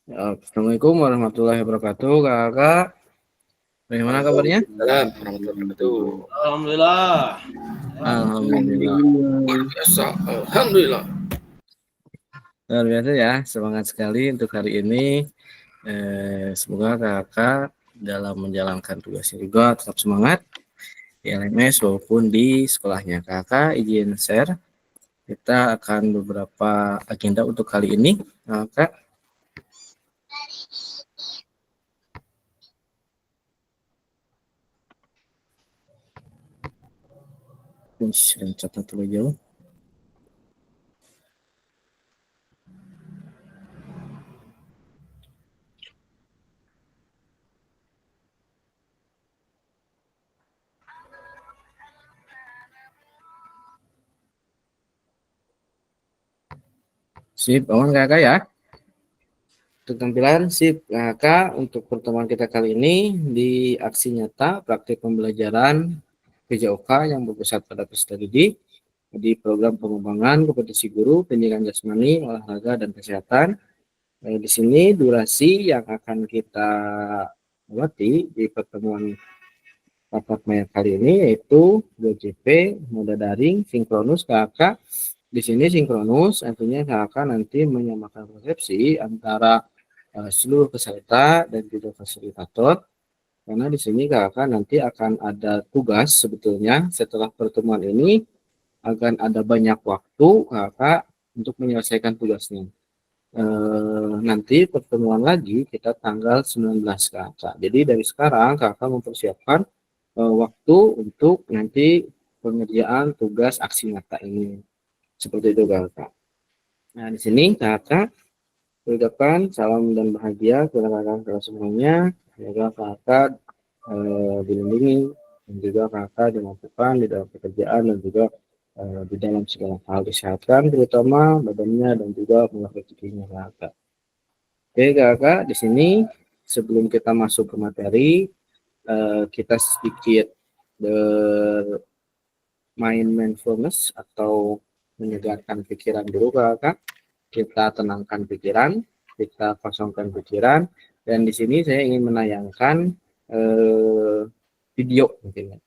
Assalamualaikum warahmatullahi wabarakatuh, kakak. Bagaimana kabarnya? Alhamdulillah. Alhamdulillah. Luar biasa. Alhamdulillah. Luar biasa ya, semangat sekali untuk hari ini. Semoga kakak dalam menjalankan tugasnya juga tetap semangat di LMS maupun di sekolahnya. Kakak izin share. Kita akan beberapa agenda untuk kali ini, kakak. Catat terlebih jauh. Sip, aman kakak ya. Untuk tampilan sip kakak, untuk pertemuan kita kali ini di aksi nyata praktik pembelajaran PJOK yang berpusat pada peserta didik di program pengembangan kompetensi guru, pendidikan jasmani, olahraga dan kesehatan. Di sini durasi yang akan kita lewati di pertemuan tatap muka kali ini yaitu 2JP, mode daring, sinkronus kakak. Di sini sinkronus artinya kakak nanti menyamakan persepsi antara seluruh peserta dan juga fasilitator, karena di sini kakak nanti akan ada tugas. Sebetulnya setelah pertemuan ini akan ada banyak waktu kakak untuk menyelesaikan tugasnya. Nanti pertemuan lagi kita tanggal 19 kakak. Jadi dari sekarang kakak mempersiapkan waktu untuk nanti pengerjaan tugas aksi nyata ini. Seperti itu kakak. Nah di sini kakak ucapkan salam dan bahagia kepada kakak semuanya. Semoga kakak dilindungi dan juga kakak dimampukan di dalam pekerjaan dan juga di dalam segala hal, kesehatan terutama badannya dan juga rezekinya kakak. Oke kakak, di sini sebelum kita masuk ke materi, kita sedikit bermain mindfulness atau menyegarkan pikiran dulu kakak. Kita tenangkan pikiran, kita kosongkan pikiran, dan di sini saya ingin menayangkan video mungkin ya,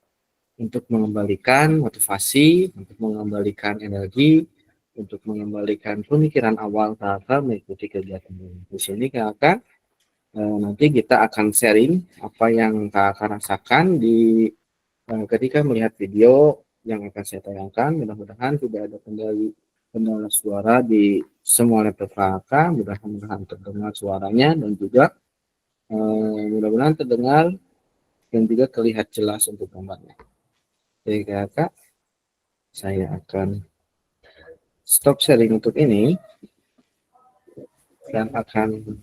untuk mengembalikan motivasi, untuk mengembalikan energi, untuk mengembalikan pemikiran awal kakak mengikuti kegiatan ini. Di sini kakak nanti kita akan sharing apa yang kakak rasakan di ketika melihat video yang akan saya tayangkan. Mudah-mudahan tidak ada kendala suara di semua laptop kakak, mudah-mudahan terdengar suaranya dan juga mudah-mudahan terdengar dan juga terlihat jelas untuk gambarnya. Oke kakak, saya akan stop sharing untuk ini dan akan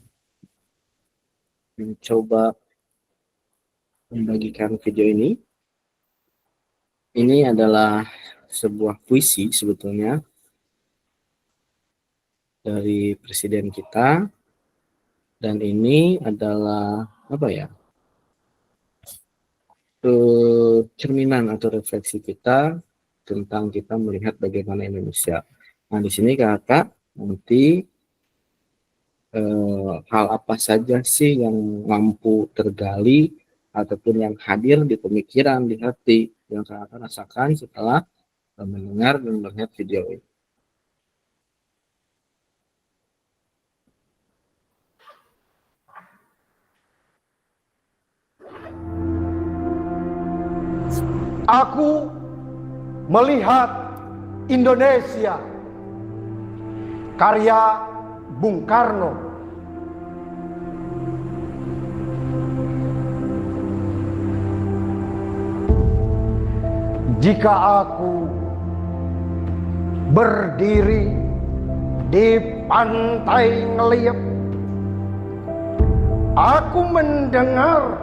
mencoba membagikan video ini. Ini adalah sebuah puisi sebetulnya dari presiden kita, dan ini adalah apa ya, cerminan atau refleksi kita tentang kita melihat bagaimana Indonesia. Nah di sini kakak nanti hal apa saja sih yang mampu tergali ataupun yang hadir di pemikiran, di hati yang kakak rasakan setelah mendengar dan melihat video ini. Aku melihat Indonesia, karya Bung Karno. Jika aku berdiri di pantai Ngeliep, aku mendengar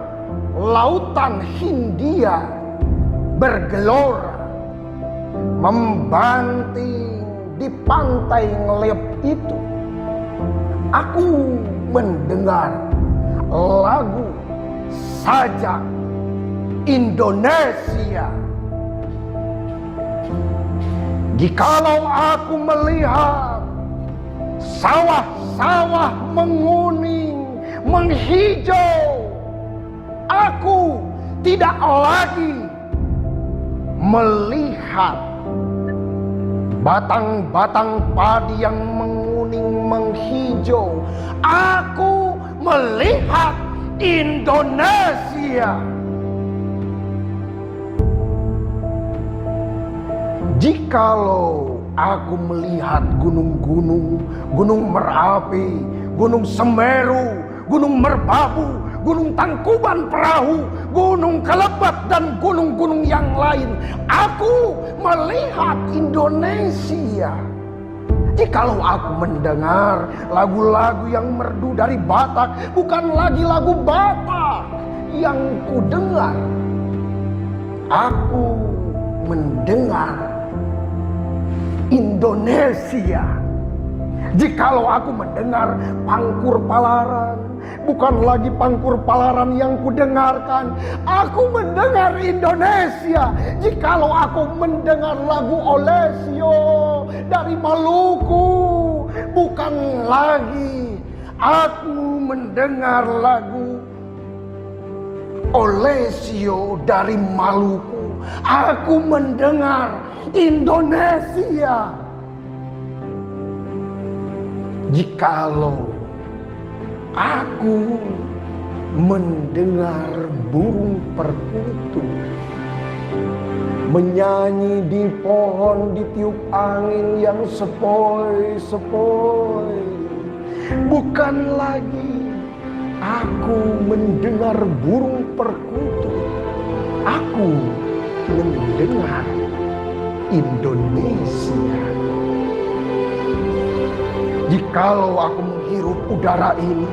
lautan Hindia bergelora membanting di pantai Ngeliep itu. Aku mendengar lagu sajak Indonesia. Jikalau aku melihat sawah-sawah menguning menghijau. Aku tidak lagi melihat batang-batang padi yang menguning menghijau. Aku melihat Indonesia. Jikalau aku melihat gunung-gunung, Gunung Merapi, Gunung Semeru, Gunung Merbabu, Gunung Tangkuban Perahu, Gunung Kelebat, dan gunung-gunung yang lain, aku melihat Indonesia. Jikalau aku mendengar lagu-lagu yang merdu dari Batak, bukan lagi lagu Batak yang kudengar, aku mendengar Indonesia. Jikalau aku mendengar Pangkur Palaran, bukan lagi Pangkur Palaran yang kudengarkan, aku mendengar Indonesia. Jikalau aku mendengar lagu Olesio dari Maluku, bukan lagi aku mendengar lagu Olesio dari Maluku, aku mendengar Indonesia. Jikalau aku mendengar burung perkutut menyanyi di pohon ditiup angin yang sepoi-sepoi, bukan lagi aku mendengar burung perkutut, aku mendengar Indonesia. Jikalau aku menghirup udara ini,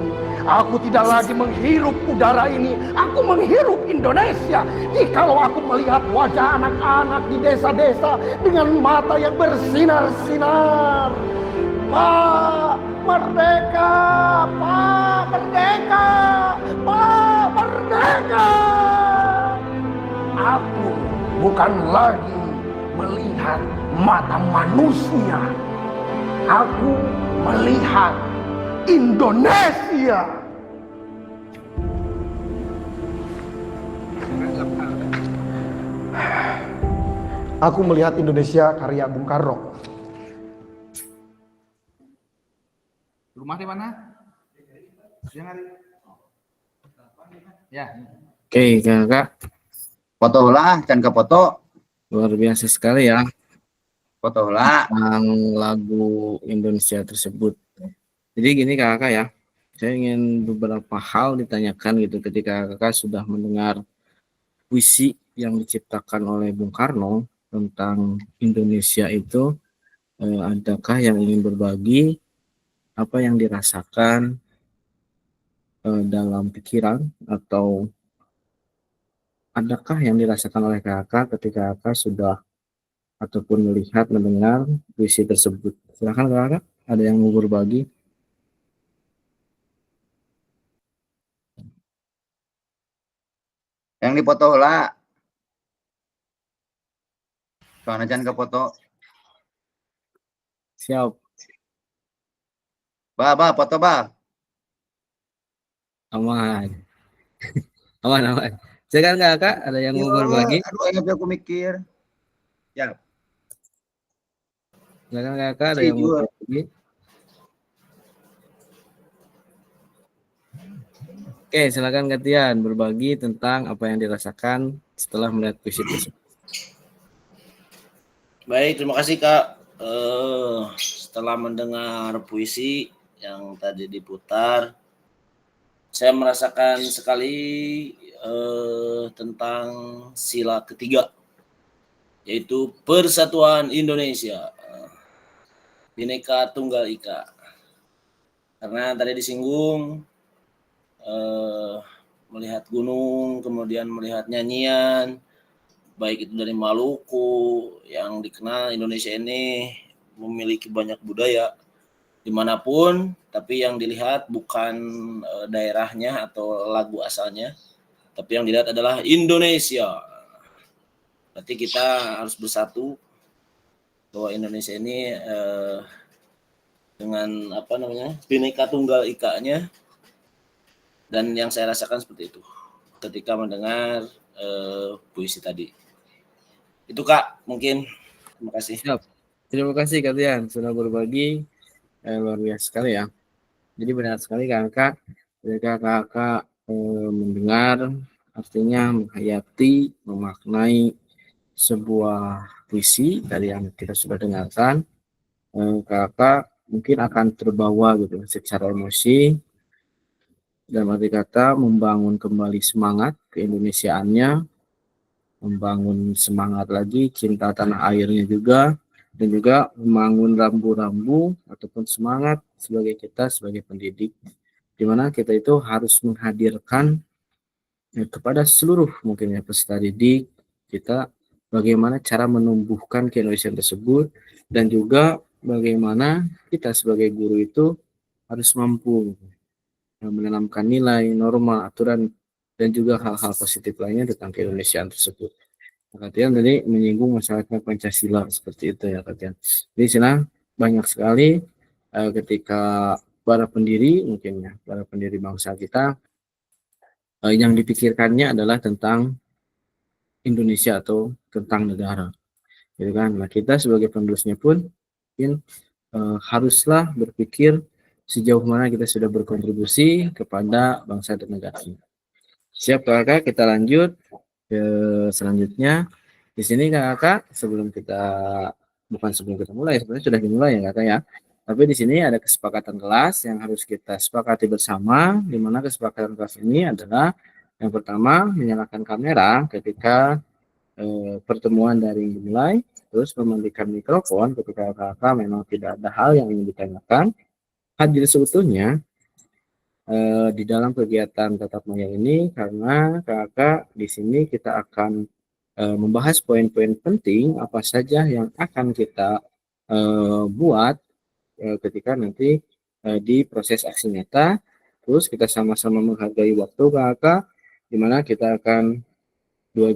aku tidak lagi menghirup udara ini, aku menghirup Indonesia. Jikalau aku melihat wajah anak-anak di desa-desa dengan mata yang bersinar-sinar, Pak Merdeka, Pak Merdeka, Pak Merdeka, aku bukan lagi melihat mata manusia, aku melihat Indonesia. Aku melihat Indonesia karya Bung Karno. Rumah di mana? Ya. Oke, kakak, Foto lah, can ke foto. luar biasa sekali ya Foto lah. tentang lagu Indonesia tersebut. Jadi gini kakak ya, saya ingin beberapa hal ditanyakan gitu ketika kakak sudah mendengar puisi yang diciptakan oleh Bung Karno tentang Indonesia itu, adakah yang ingin berbagi apa yang dirasakan dalam pikiran, atau adakah yang dirasakan oleh kakak ketika kakak sudah ataupun melihat mendengar puisi tersebut? Silakan kakak, ada yang mau berbagi? Yang dipoto lah. Soalnya can ke foto. Siap. Bah, foto bah. Aman. Aman. Silakan kakak, ada yang mau berbagi? Aduh, ingat aku mikir. Ya. Silakan kakak, ada yang mau berbagi? Oke, silakan gantian berbagi tentang apa yang dirasakan setelah melihat puisi tersebut. Baik, terima kasih Kak. Setelah mendengar puisi yang tadi diputar, saya merasakan sekali tentang sila ketiga, yaitu Persatuan Indonesia, Bhinneka Tunggal Ika. Karena tadi disinggung melihat gunung, kemudian melihat nyanyian, baik itu dari Maluku, yang dikenal Indonesia ini memiliki banyak budaya dimanapun, tapi yang dilihat bukan daerahnya atau lagu asalnya, tapi yang dilihat adalah Indonesia. Berarti kita harus bersatu bahwa Indonesia ini dengan Bhinneka Tunggal Ika-nya Dan yang saya rasakan seperti itu ketika mendengar puisi tadi. Itu Kak, mungkin. Terima kasih. Siap. Terima kasih kalian sudah berbagi, luar biasa sekali ya. Jadi benar sekali kakak, ketika kakak mendengar, artinya menghayati, memaknai sebuah puisi dari yang kita sudah dengarkan, kakak mungkin akan terbawa gitu secara emosi, dan arti kata membangun kembali semangat keindonesiaannya, membangun semangat lagi cinta tanah airnya juga, dan juga membangun rambu-rambu ataupun semangat sebagai kita sebagai pendidik, di mana kita itu harus menghadirkan kepada seluruh mungkin ya peserta didik kita bagaimana cara menumbuhkan keindonesiaan tersebut, dan juga bagaimana kita sebagai guru itu harus mampu menanamkan nilai, norma, aturan, dan juga hal-hal positif lainnya tentang keindonesiaan tersebut. Katian tadi menyinggung masalah Pancasila seperti itu ya Katian. Di sana banyak sekali ketika para pendiri mungkin ya, para pendiri bangsa kita yang dipikirkannya adalah tentang Indonesia atau tentang negara, gitu kan. Nah kita sebagai penerusnya pun mungkin haruslah berpikir sejauh mana kita sudah berkontribusi kepada bangsa dan negara ini. Siap kakak, kita lanjut ke selanjutnya. Di sini kakak, sebelum kita mulai, sebenarnya sudah dimulai ya kakak ya. Tapi di sini ada kesepakatan kelas yang harus kita sepakati bersama, di mana kesepakatan kelas ini adalah yang pertama menyalakan kamera ketika pertemuan daring dimulai, terus mematikan mikrofon ketika kakak memang tidak ada hal yang ingin ditanyakan. Hadir seutuhnya di dalam kegiatan tatap muka ini, karena kakak di sini kita akan membahas poin-poin penting apa saja yang akan kita buat ketika nanti di proses aksi nyata. Terus kita sama-sama menghargai waktu kakak, di mana kita akan 2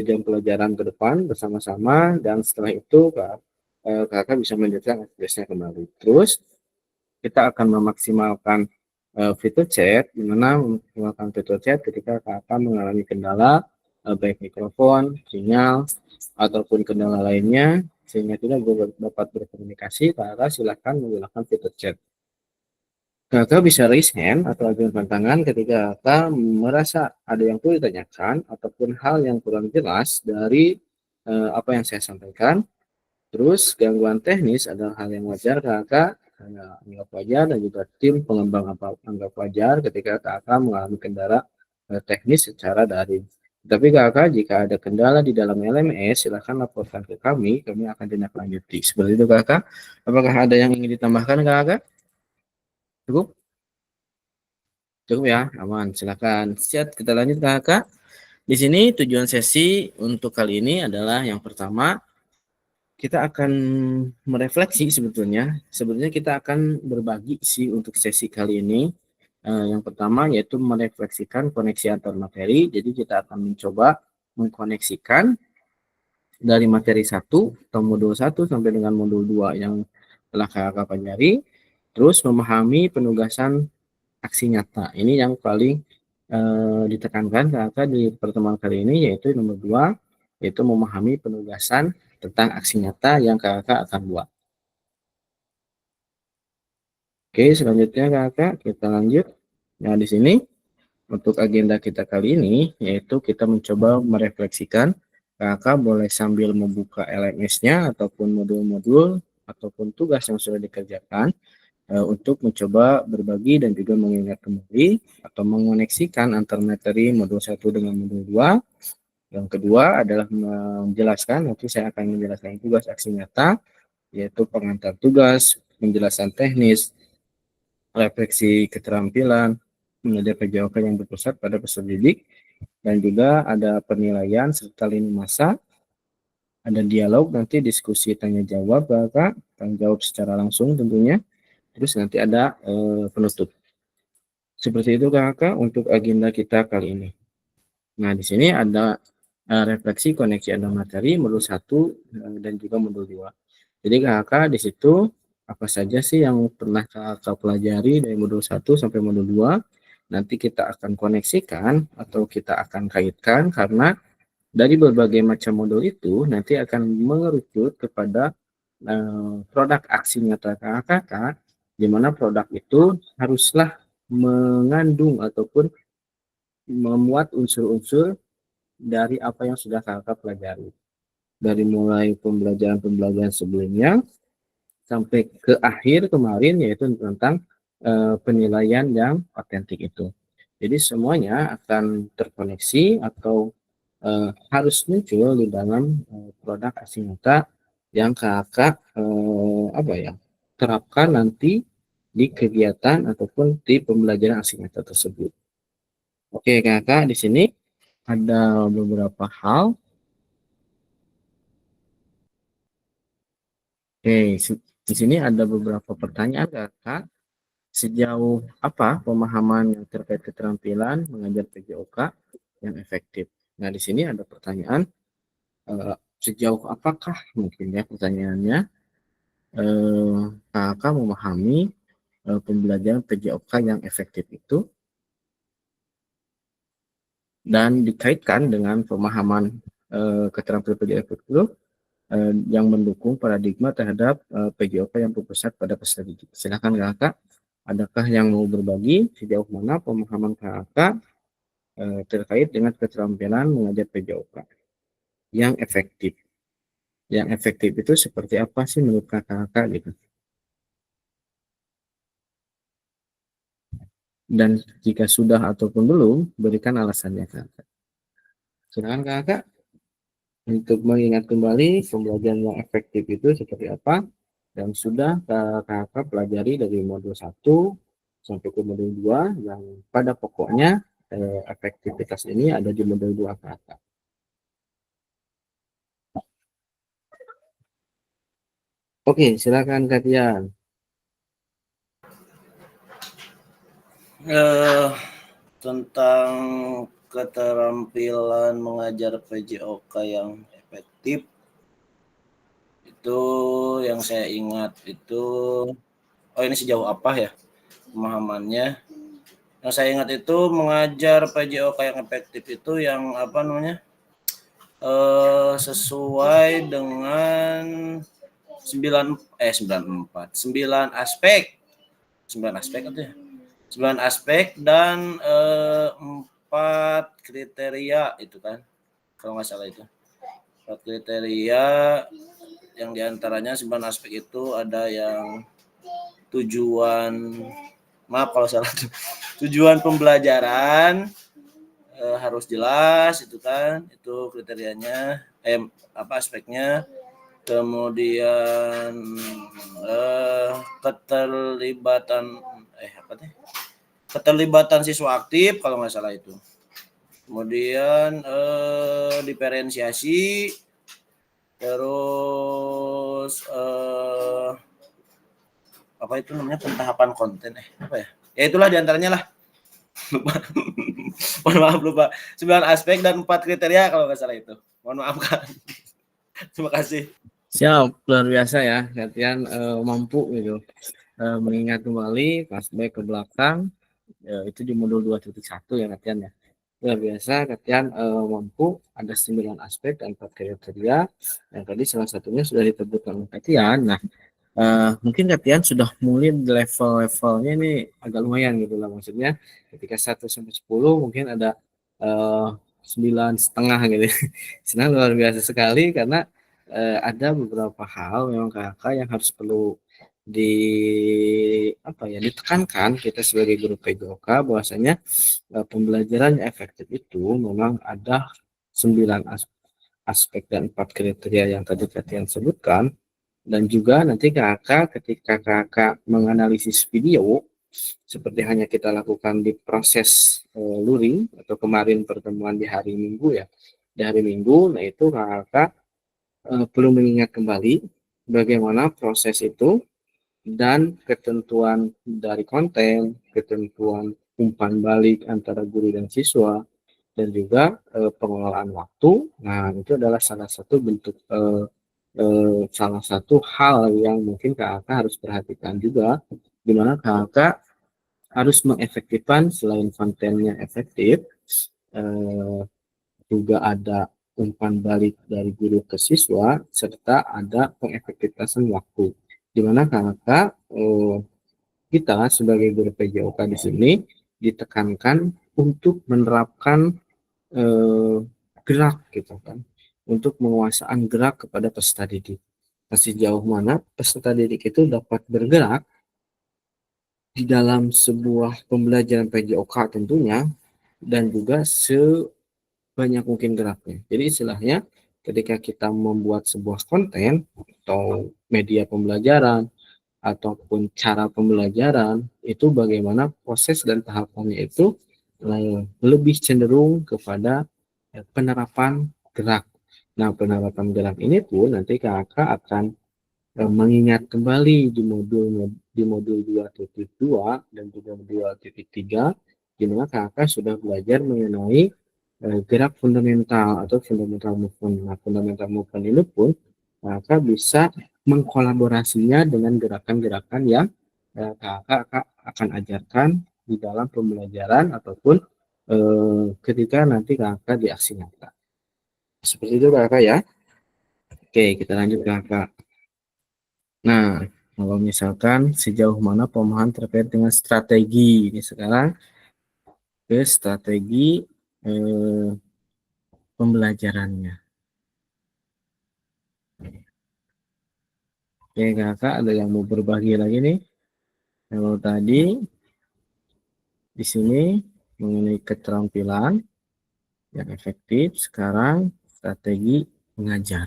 jam pelajaran ke depan bersama-sama, dan setelah itu kakak bisa melanjutkan aktivitasnya kembali. Terus kita akan memaksimalkan fitur chat, di mana memaksimalkan fitur chat ketika kakak mengalami kendala baik mikrofon, sinyal, ataupun kendala lainnya sehingga tidak dapat berkomunikasi, kakak silahkan menggunakan fitur chat. Kakak bisa raise hand atau ajukan tangan ketika kakak merasa ada yang perlu ditanyakan ataupun hal yang kurang jelas dari apa yang saya sampaikan. Terus gangguan teknis adalah hal yang wajar kakak anggap wajar, dan juga tim pengembang anggap wajar ketika kakak mengalami kendala teknis secara daring. Tapi kakak jika ada kendala di dalam LMS silahkan laporkan ke kami akan tindak lanjuti. Seperti itu kakak. Apakah ada yang ingin ditambahkan kakak? Cukup? Cukup ya, aman. Silakan. Siap, kita lanjut kakak. Di sini tujuan sesi untuk kali ini adalah yang pertama, kita akan merefleksi sebetulnya kita akan berbagi sih untuk sesi kali ini. Yang pertama yaitu merefleksikan koneksi antar materi. Jadi kita akan mencoba mengkoneksikan dari materi 1 atau modul 1 sampai dengan modul 2 yang telah kakak pelajari, terus memahami penugasan aksi nyata. Ini yang paling ditekankan kakak di pertemuan kali ini, yaitu nomor 2, yaitu memahami penugasan tentang aksi nyata yang kakak akan buat. Oke, selanjutnya kakak kita lanjut. Nah, di sini untuk agenda kita kali ini yaitu kita mencoba merefleksikan. Kakak boleh sambil membuka LMS-nya ataupun modul-modul ataupun tugas yang sudah dikerjakan untuk mencoba berbagi dan juga mengingat kembali atau mengoneksikan antar materi modul 1 dengan modul 2. Yang kedua adalah menjelaskan, nanti saya akan menjelaskan tugas aksi nyata, yaitu pengantar tugas, penjelasan teknis, refleksi keterampilan, menjadi PJOK yang berpusat pada peserta didik, dan juga ada penilaian serta lini masa, ada dialog, nanti diskusi tanya jawab kakak, tanya jawab secara langsung tentunya, terus nanti ada penutup. Seperti itu kakak untuk agenda kita kali ini. Nah di sini ada refleksi koneksi antar materi modul 1 dan juga modul 2. Jadi kakak di situ apa saja sih yang pernah kakak pelajari dari modul 1 sampai modul 2, nanti kita akan koneksikan atau kita akan kaitkan karena dari berbagai macam modul itu nanti akan mengerucut kepada produk aksi nyata KKK, di mana produk itu haruslah mengandung ataupun memuat unsur-unsur dari apa yang sudah kakak pelajari. Dari mulai pembelajaran-pembelajaran sebelumnya sampai ke akhir kemarin, yaitu tentang penilaian yang otentik itu. Jadi semuanya akan terkoneksi atau harus muncul di dalam produk aksi nyata yang kakak terapkan nanti di kegiatan ataupun di pembelajaran aksi nyata tersebut. Oke kakak, di sini ada beberapa hal. Oke, di sini ada beberapa pertanyaan kakak. Sejauh apa pemahaman yang terkait keterampilan mengajar PJOK yang efektif? Nah, di sini ada pertanyaan, sejauh apakah mungkin ya pertanyaannya, kakak memahami pembelajaran PJOK yang efektif itu dan dikaitkan dengan pemahaman keterampilan PJOK itu yang mendukung paradigma terhadap PJOK yang berpusat pada peserta didik. Silakan kakak, adakah yang mau berbagi sejauh mana pemahaman kakak terkait dengan keterampilan mengajar PJOK yang efektif? Yang efektif itu seperti apa sih menurut kakak gitu? Dan jika sudah ataupun belum, berikan alasannya kakak. Silakan kakak untuk mengingat kembali pembelajaran yang efektif itu seperti apa dan sudah kakak pelajari dari modul 1 sampai ke modul 2 yang pada pokoknya efektivitas ini ada di modul 2 kakak. Oke, silakan Kak Tian. Tentang keterampilan mengajar PJOK yang efektif, itu yang saya ingat itu, ini sejauh apa ya pemahamannya. Yang saya ingat itu mengajar PJOK yang efektif itu yang apa namanya, sesuai dengan 9 aspek atau ya 9 aspek dan 4 kriteria itu kan, kalau nggak salah itu 4 kriteria yang diantaranya 9 aspek itu ada yang tujuan, maaf kalau salah, tujuan pembelajaran harus jelas itu kan, itu kriterianya, aspeknya. Kemudian keterlibatan siswa aktif kalau nggak salah itu. Kemudian diferensiasi, terus apa itu namanya, pentahapan konten, apa ya? Ya itulah diantaranya lah. Lupa. Mohon maaf lupa. 9 aspek dan 4 kriteria kalau nggak salah itu. Mohon maaf Kak. Terima kasih. Siap, luar biasa ya, latihan mampu gitu mengingat kembali flashback ke belakang, itu di modul 2.1 ya latihan ya. Luar biasa, latihan mampu ada 9 aspek dan 4 kriteria yang tadi salah satunya sudah disebutkan oleh latihan. Nah, mungkin latihan sudah mulai di level-levelnya ini agak lumayan gitu lah, maksudnya ketika 1 sampai 10 mungkin ada 9,5 gitu. Senang, luar biasa sekali karena ada beberapa hal memang kakak yang harus perlu ditekankan kita sebagai guru PJOK bahwasanya pembelajaran yang efektif itu memang ada 9 aspek dan 4 kriteria yang tadi kalian sebutkan. Dan juga nanti kakak ketika kakak menganalisis video seperti hanya kita lakukan di proses luring atau kemarin pertemuan di hari Minggu ya, di hari Minggu, nah itu kakak perlu mengingat kembali bagaimana proses itu dan ketentuan dari konten, ketentuan umpan balik antara guru dan siswa, dan juga pengelolaan waktu. Nah, itu adalah salah satu bentuk salah satu hal yang mungkin kakak harus perhatikan juga, di mana kakak harus mengefektifkan selain kontennya efektif, juga ada umpan balik dari guru ke siswa serta ada pengefektifan waktu. Di mana kakak kita sebagai guru PJOK di sini ditekankan untuk menerapkan gerak gitu kan, untuk penguasaan gerak kepada peserta didik. Sejauh mana peserta didik itu dapat bergerak di dalam sebuah pembelajaran PJOK tentunya, dan juga sebanyak mungkin geraknya. Jadi istilahnya ketika kita membuat sebuah konten atau media pembelajaran ataupun cara pembelajaran, itu bagaimana proses dan tahapannya itu lebih cenderung kepada penerapan gerak. Nah, penerapan gerak ini pun nanti kakak akan mengingat kembali di modul 2.2 dan juga 2.3, di mana kakak sudah belajar mengenai gerak fundamental atau fundamental movement. Nah, fundamental movement ini pun kakak bisa mengkolaborasinya dengan gerakan-gerakan yang kakak akan ajarkan di dalam pembelajaran ataupun ketika nanti kakak di aksi nyata. Seperti itu kakak ya. Oke, kita lanjut kakak. Nah, kalau misalkan sejauh mana pemahaman terkait dengan strategi, ini sekarang ke strategi pembelajarannya. Oke kakak, ada yang mau berbagi lagi nih? Kalau tadi di sini mengenai keterampilan yang efektif, sekarang strategi mengajar.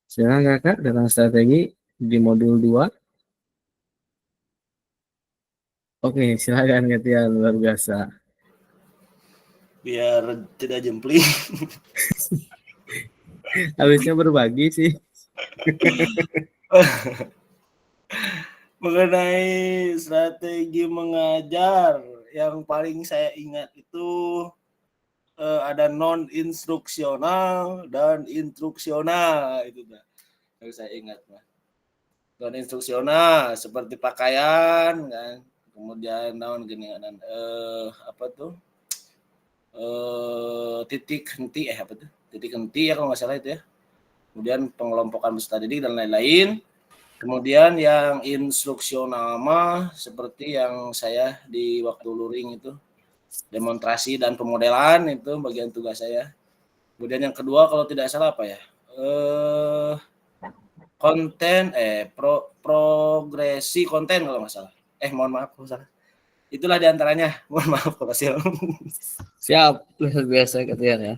Silakan kakak dengan strategi di modul 2. Oke, silakan Ketian, luar biasa. Biar tidak jempling. Habisnya berbagi sih. Mengenai strategi mengajar, yang paling saya ingat itu ada non instruksional dan instruksional, itu dah yang saya ingat, Mas. Non instruksional seperti pakaian kan, kemudian naon gini dan apa tuh titik henti apa tuh titik henti ya kalau nggak salah itu ya, kemudian pengelompokan peserta didik dan lain-lain. Kemudian yang instruksional mah seperti yang saya di waktu luring itu, demonstrasi dan pemodelan, itu bagian tugas saya. Kemudian yang kedua kalau tidak salah apa ya, konten progresi konten kalau nggak salah. Mohon maaf kalau salah. Itulah diantaranya. Mohon maaf kalau salah. Siap, luar biasa Ketian ya.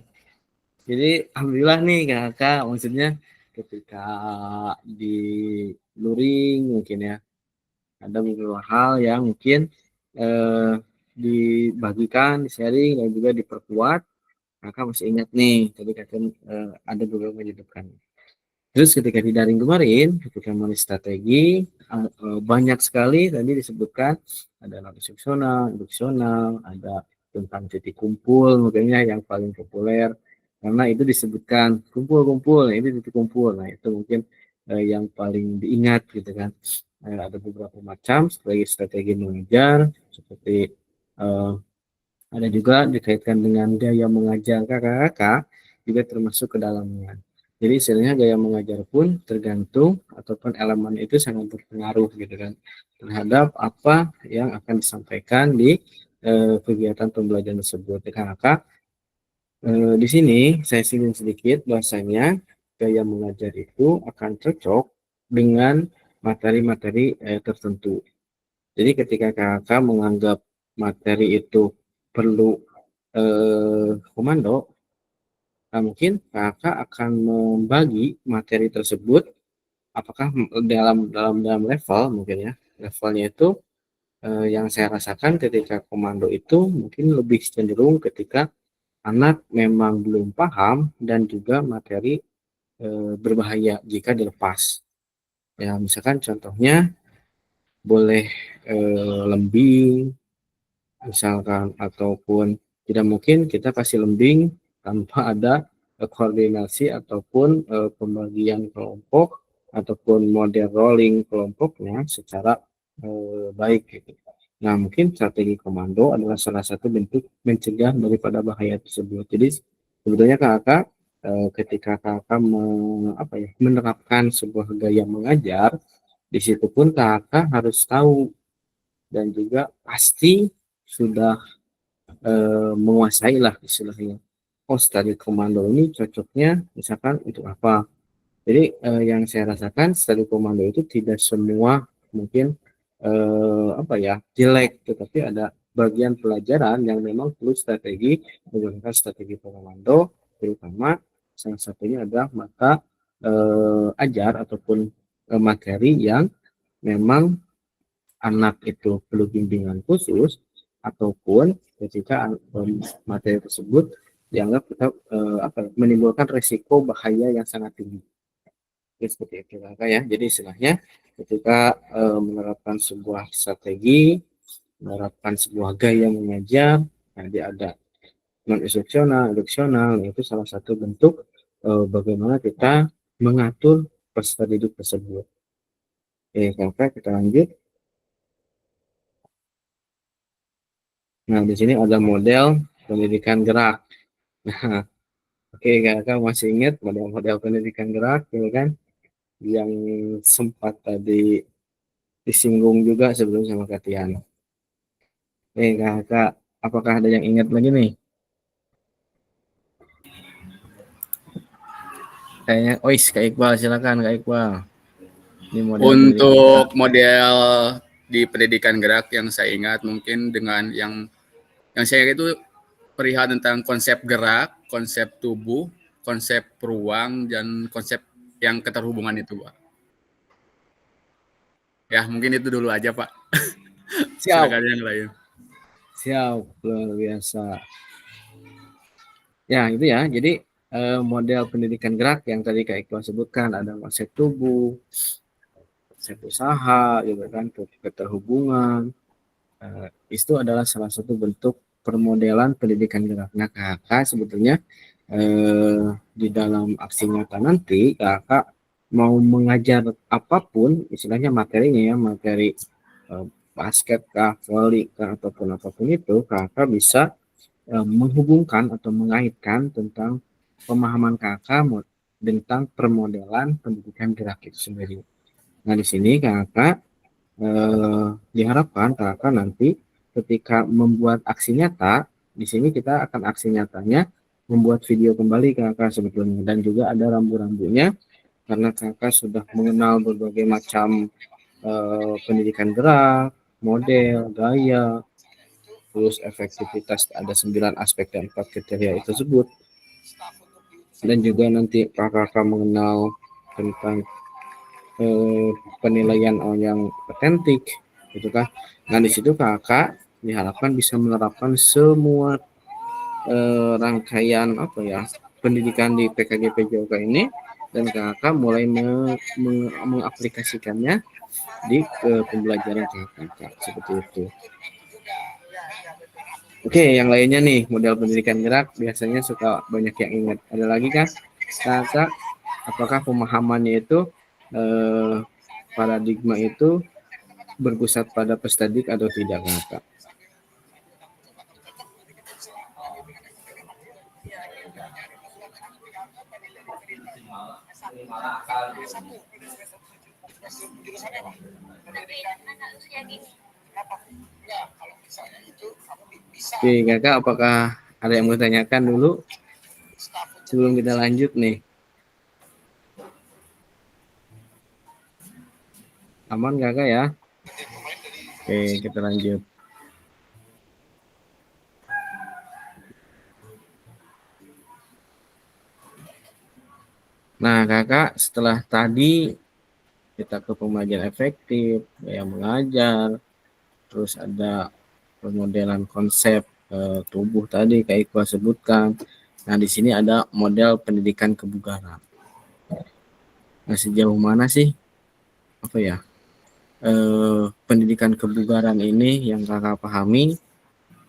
Jadi alhamdulillah nih kakak, maksudnya ketika di luring mungkin ya ada beberapa hal yang mungkin dibagikan, di-sharing dan juga diperkuat. Kakak masih ingat nih tadi kakak ada beberapa menyebutkan. Terus ketika di daring kemarin, ketika menulis strategi, banyak sekali tadi disebutkan ada non-instruksional, induksional, ada tentang titik kumpul, makanya yang paling populer karena itu disebutkan kumpul-kumpul, ini titik kumpul. Nah itu mungkin yang paling diingat gitu kan. Ada beberapa macam strategi mengajar, seperti ada juga dikaitkan dengan gaya mengajar kakak-kakak juga termasuk ke dalamnya. Jadi istilahnya gaya mengajar pun tergantung ataupun elemen itu sangat berpengaruh gitu kan terhadap apa yang akan disampaikan di kegiatan pembelajaran tersebut. Kakak di sini saya singgung sedikit bahwasanya gaya mengajar itu akan cocok dengan materi-materi tertentu. Jadi ketika kakak menganggap materi itu perlu komando, nah mungkin kakak akan membagi materi tersebut apakah dalam level mungkin ya, levelnya itu yang saya rasakan ketika komando itu mungkin lebih cenderung ketika anak memang belum paham dan juga materi berbahaya jika dilepas. Ya misalkan contohnya boleh lembing misalkan, ataupun tidak mungkin kita kasih lembing tanpa ada koordinasi ataupun pembagian kelompok ataupun model rolling kelompoknya secara baik gitu. Nah, mungkin strategi komando adalah salah satu bentuk mencegah daripada bahaya tersebut. Jadi sebetulnya kakak ketika kakak menerapkan sebuah gaya mengajar, di situ pun kakak harus tahu dan juga pasti sudah menguasai lah istilahnya. Oh, strategi komando ini cocoknya misalkan untuk apa? Jadi yang saya rasakan strategi komando itu tidak semua mungkin jelek, tetapi ada bagian pelajaran yang memang perlu strategi menggunakan strategi komando, terutama salah satunya adalah mata ajar ataupun materi yang memang anak itu perlu bimbingan khusus ataupun ketika materi tersebut dianggap kita menimbulkan resiko bahaya yang sangat tinggi. Seperti itu ya. Jadi istilahnya ketika menerapkan sebuah strategi, menerapkan sebuah gaya mengajar, jadi ada non instruksional, instruksional, itu salah satu bentuk bagaimana kita mengatur peserta didik tersebut. Oke, kakak kita lanjut. Nah, di sini ada model pendidikan gerak. Nah, oke, kakak masih ingat model-model pendidikan gerak, ya kan? Yang sempat tadi disinggung juga sebelum sama Katian. Kakak, apakah ada yang ingat lagi nih? Kayaknya, Kak Iqbal, silakan Kak Iqbal. Ini Untuk model di pendidikan gerak yang saya ingat mungkin dengan yang saya ingat itu perihal tentang konsep gerak, konsep tubuh, konsep ruang, dan konsep yang keterhubungan itu, Pak. Ya, mungkin itu dulu aja, Pak. Siap. Silakan yang lain. Siap, luar biasa. Ya, itu ya. Jadi model pendidikan gerak yang tadi Kak Iqbal sebutkan, ada konsep tubuh, konsep usaha, gitu kan, keterhubungan. Itu adalah salah satu bentuk permodelan pendidikan gerak. Nah, kakak sebetulnya di dalam aksi nyata nanti kakak mau mengajar apapun, istilahnya materinya ya, materi basket kah, volley kah, ataupun apapun itu, kakak bisa menghubungkan atau mengaitkan tentang pemahaman kakak tentang permodelan pendidikan gerak itu sendiri. Nah, di sini kakak diharapkan kakak nanti ketika membuat aksi nyata, di sini kita akan aksi nyatanya membuat video kembali kakak sebetulnya, dan juga ada rambu-rambunya karena kakak sudah mengenal berbagai macam pendidikan gerak, model, gaya, terus efektivitas, ada 9 aspek dan 4 kriteria itu tersebut, dan juga nanti kakak mengenal tentang penilaian yang otentik, gitu kan. Nah, di situ kakak diharapkan bisa menerapkan semua rangkaian pendidikan di PKG PJOK ini, dan kakak mulai mengaplikasikannya di pembelajaran kakak seperti itu. Oke, yang lainnya nih, model pendidikan gerak biasanya suka banyak yang ingat. Ada lagi kan kakak, apakah pemahamannya itu paradigma itu berpusat pada peserta didik atau tidak, kakak? Oke, kakak, apakah ada yang mau tanyakan dulu sebelum kita lanjut nih? Aman kakak ya? Oke, kita lanjut. Nah, kakak, setelah tadi kita ke pembelajaran efektif, gaya mengajar, terus ada pemodelan konsep tubuh tadi Kak Iqbal sebutkan. Nah, di sini ada model pendidikan kebugaran. Nah, sejauh mana sih pendidikan kebugaran ini yang kakak pahami,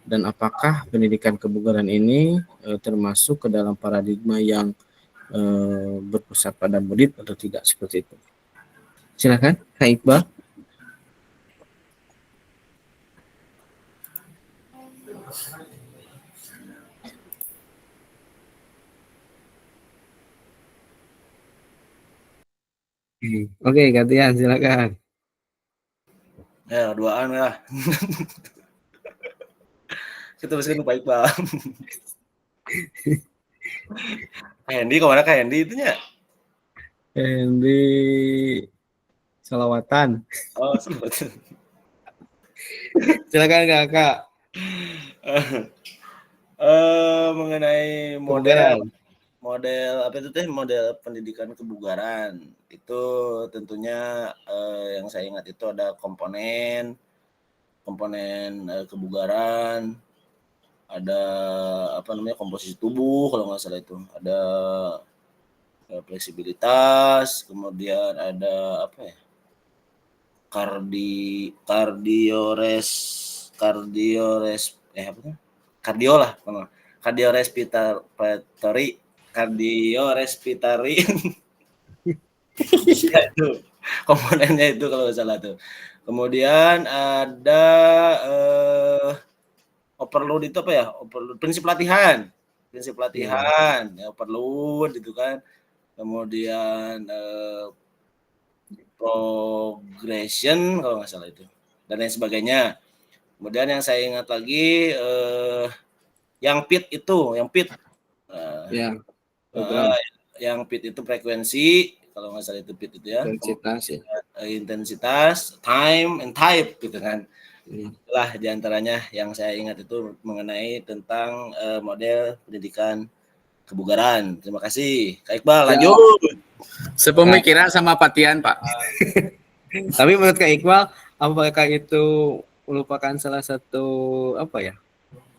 dan apakah pendidikan kebugaran ini termasuk ke dalam paradigma yang berpusat pada murid atau tidak, seperti itu. Silakan Kak Iqbal. Oke, gantian silakan. Ya, duaan ya. Kita teruskan Pak Iqbal. Kak Hendy, kemana Kak Hendy itunya? Di Salawatan. Oh, selamat. Silakan Kak. Mengenai Kebugaran. model apa itu teh, model pendidikan kebugaran itu tentunya yang saya ingat itu ada komponen kebugaran, ada apa namanya, komposisi tubuh kalau nggak salah itu, ada fleksibilitas, kemudian ada apa ya, kardiorespiratory ya, itu komponennya itu kalau nggak salah tuh. Kemudian ada overload itu apa ya, overload prinsip latihan ya, overload itu kan. Kemudian progression kalau nggak salah itu, dan lain sebagainya. Kemudian yang saya ingat lagi yang PIT itu, yang PIT yang PIT itu frekuensi kalau nggak salah itu PIT itu ya, intensitas ya. Intensitas, time and type gitu kan. Itulah diantaranya yang saya ingat itu mengenai tentang model pendidikan kebugaran. Terima kasih Kak Iqbal, lanjut. Sepemikiran sama Pak Tian, Pak. Tapi menurut Kak Iqbal, apakah itu merupakan salah satu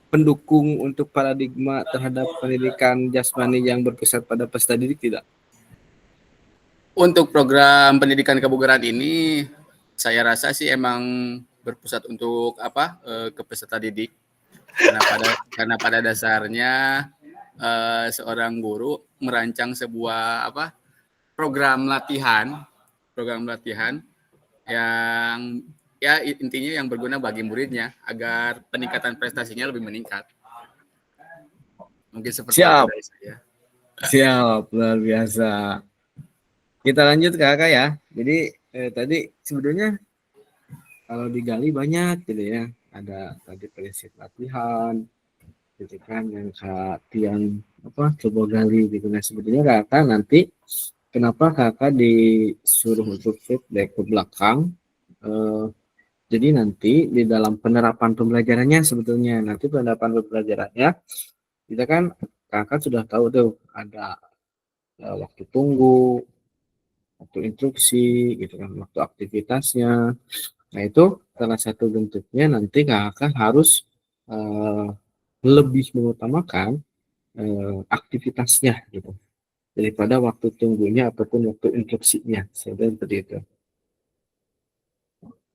pendukung untuk paradigma terhadap pendidikan jasmani yang berpusat pada peserta didik tidak? Untuk program pendidikan kebugaran ini, saya rasa sih emang berpusat untuk ke peserta didik, karena pada dasarnya seorang guru merancang sebuah program latihan yang ya intinya yang berguna bagi muridnya agar peningkatan prestasinya lebih meningkat. Mungkin seperti Siap. itu dari saya. Siap, luar biasa. Kita lanjut Kakak ya. Jadi tadi sebetulnya kalau digali banyak gitu ya. Ada tadi prinsip latihan, gitu kan, yang Kak Tian coba gali gitu. Nah sebetulnya Kakak nanti kenapa Kakak disuruh untuk feedback ke belakang? Jadi nanti di dalam penerapan pembelajarannya sebetulnya nanti penerapan pembelajarannya kita kan Kakak sudah tahu tuh ada waktu tunggu, waktu instruksi, gitu kan, waktu aktivitasnya. Nah itu salah satu bentuknya nanti Kakak harus lebih mengutamakan aktivitasnya gitu daripada waktu tunggunya ataupun waktu instruksinya, seperti itu.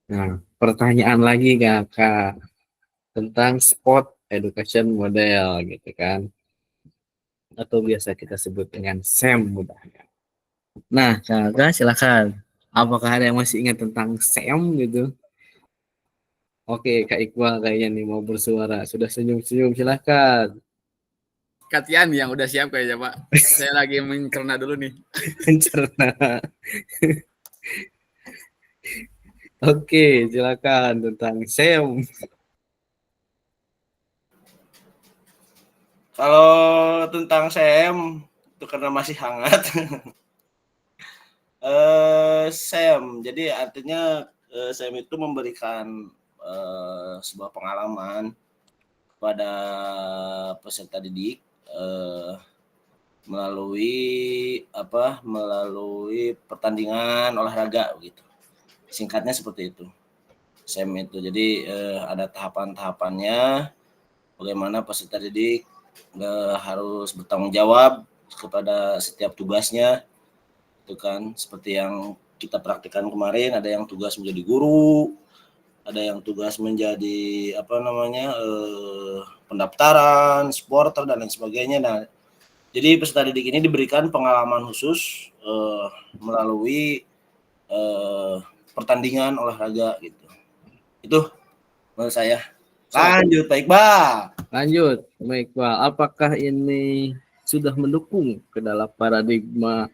Nah, pertanyaan lagi Kakak tentang sport education model gitu kan, atau biasa kita sebut dengan SEM mudahnya. Nah, Kakak silakan. Apakah ada yang masih ingat tentang SEM gitu? Oke, Kak Iqbal kayaknya nih mau bersuara. Sudah senyum-senyum, silakan. Kak Tian yang udah siap kayaknya, Pak. Saya lagi mencerna dulu nih. Mencerna. Oke, silakan tentang SEM. Kalau tentang SEM itu karena masih hangat. SEM, jadi artinya SEM itu memberikan sebuah pengalaman pada peserta didik melalui pertandingan olahraga gitu. Singkatnya seperti itu. SEM itu. Jadi ada tahapan-tahapannya, bagaimana peserta didik harus bertanggung jawab kepada setiap tugasnya. Itu kan seperti yang kita praktikkan kemarin, ada yang tugas menjadi guru, ada yang tugas menjadi pendaftaran, supporter dan lain sebagainya. Nah, jadi peserta didik ini diberikan pengalaman khusus melalui pertandingan olahraga gitu. Itu menurut saya. Lanjut, Pak Iqbal. Lanjut, Baik Pak. Apakah ini sudah mendukung ke dalam paradigma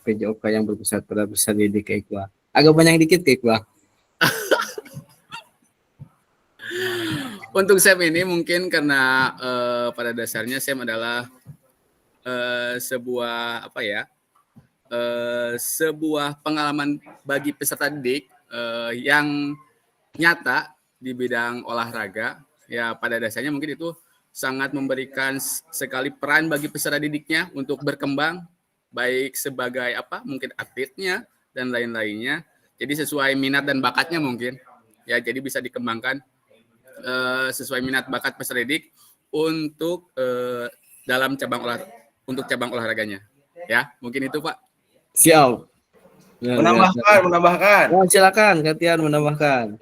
PJOK yang berpusat pada peserta didik Kak Iqbal? Agak banyak dikit Kak Iqbal. Untuk SEM ini mungkin karena pada dasarnya SEM adalah sebuah pengalaman bagi peserta didik yang nyata di bidang olahraga. Ya, pada dasarnya mungkin itu sangat memberikan sekali peran bagi peserta didiknya untuk berkembang, baik sebagai mungkin atletnya dan lain-lainnya. Jadi sesuai minat dan bakatnya mungkin. Ya, jadi bisa dikembangkan sesuai minat bakat peserta didik untuk dalam cabang olahraganya. Ya, mungkin itu Pak. Siap. Menambahkan. Oh, silakan, Katian menambahkan.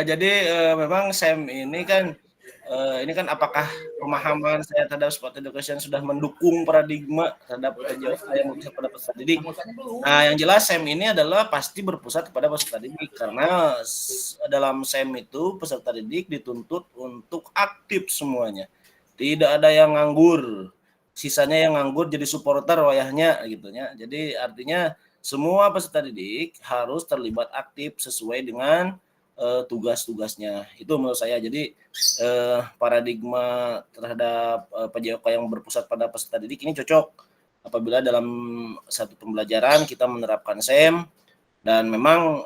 Jadi memang SEM ini kan apakah pemahaman saya terhadap sport education sudah mendukung paradigma terhadap PJOK yang berpusat pada peserta didik? Nah, yang jelas SEM ini adalah pasti berpusat kepada peserta didik karena dalam SEM itu peserta didik dituntut untuk aktif semuanya. Tidak ada yang nganggur. Sisanya yang nganggur jadi supporter wayahnya gitu ya. Jadi artinya semua peserta didik harus terlibat aktif sesuai dengan tugas-tugasnya. Itu menurut saya. Jadi paradigma terhadap PJOK yang berpusat pada peserta didik ini cocok apabila dalam satu pembelajaran kita menerapkan SEM dan memang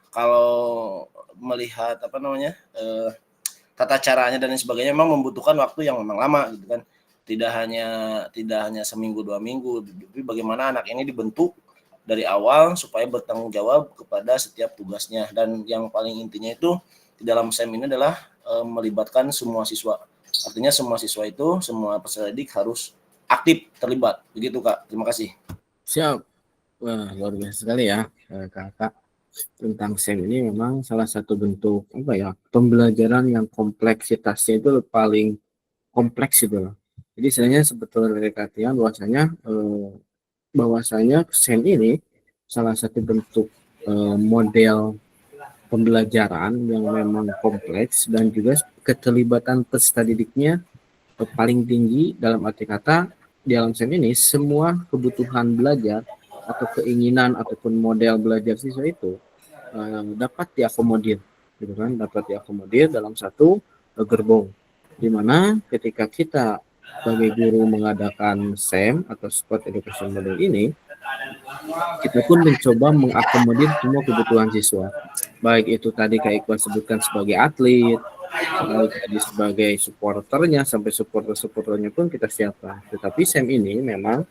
kalau melihat tata caranya dan lain sebagainya memang membutuhkan waktu yang memang lama gitu kan. Tidak hanya seminggu 2 minggu, tapi bagaimana anak ini dibentuk dari awal supaya bertanggung jawab kepada setiap tugasnya. Dan yang paling intinya itu di dalam SEM ini adalah melibatkan semua siswa. Artinya semua siswa itu, semua peserta didik harus aktif terlibat. Begitu Kak, terima kasih. Siap. Wah, luar biasa sekali ya Kakak. Tentang SEM ini memang salah satu bentuk pembelajaran yang kompleksitasnya itu paling kompleks itu loh. Jadi sebenarnya sebetulnya dari Katian bahwasanya SEM ini salah satu bentuk model pembelajaran yang memang kompleks dan juga keterlibatan peserta didiknya paling tinggi. Dalam arti kata di dalam SEM ini semua kebutuhan belajar atau keinginan ataupun model belajar siswa itu dapat diakomodir gitu kan, dapat diakomodir dalam satu gerbong, di mana ketika kita sebagai guru mengadakan SEM atau Sport Education Model ini, kita pun mencoba mengakomodir semua kebutuhan siswa. Baik itu tadi Kak Iqbal sebutkan sebagai atlet, baik tadi sebagai supporternya, sampai supporternya pun kita siapkan. Tetapi SEM ini memang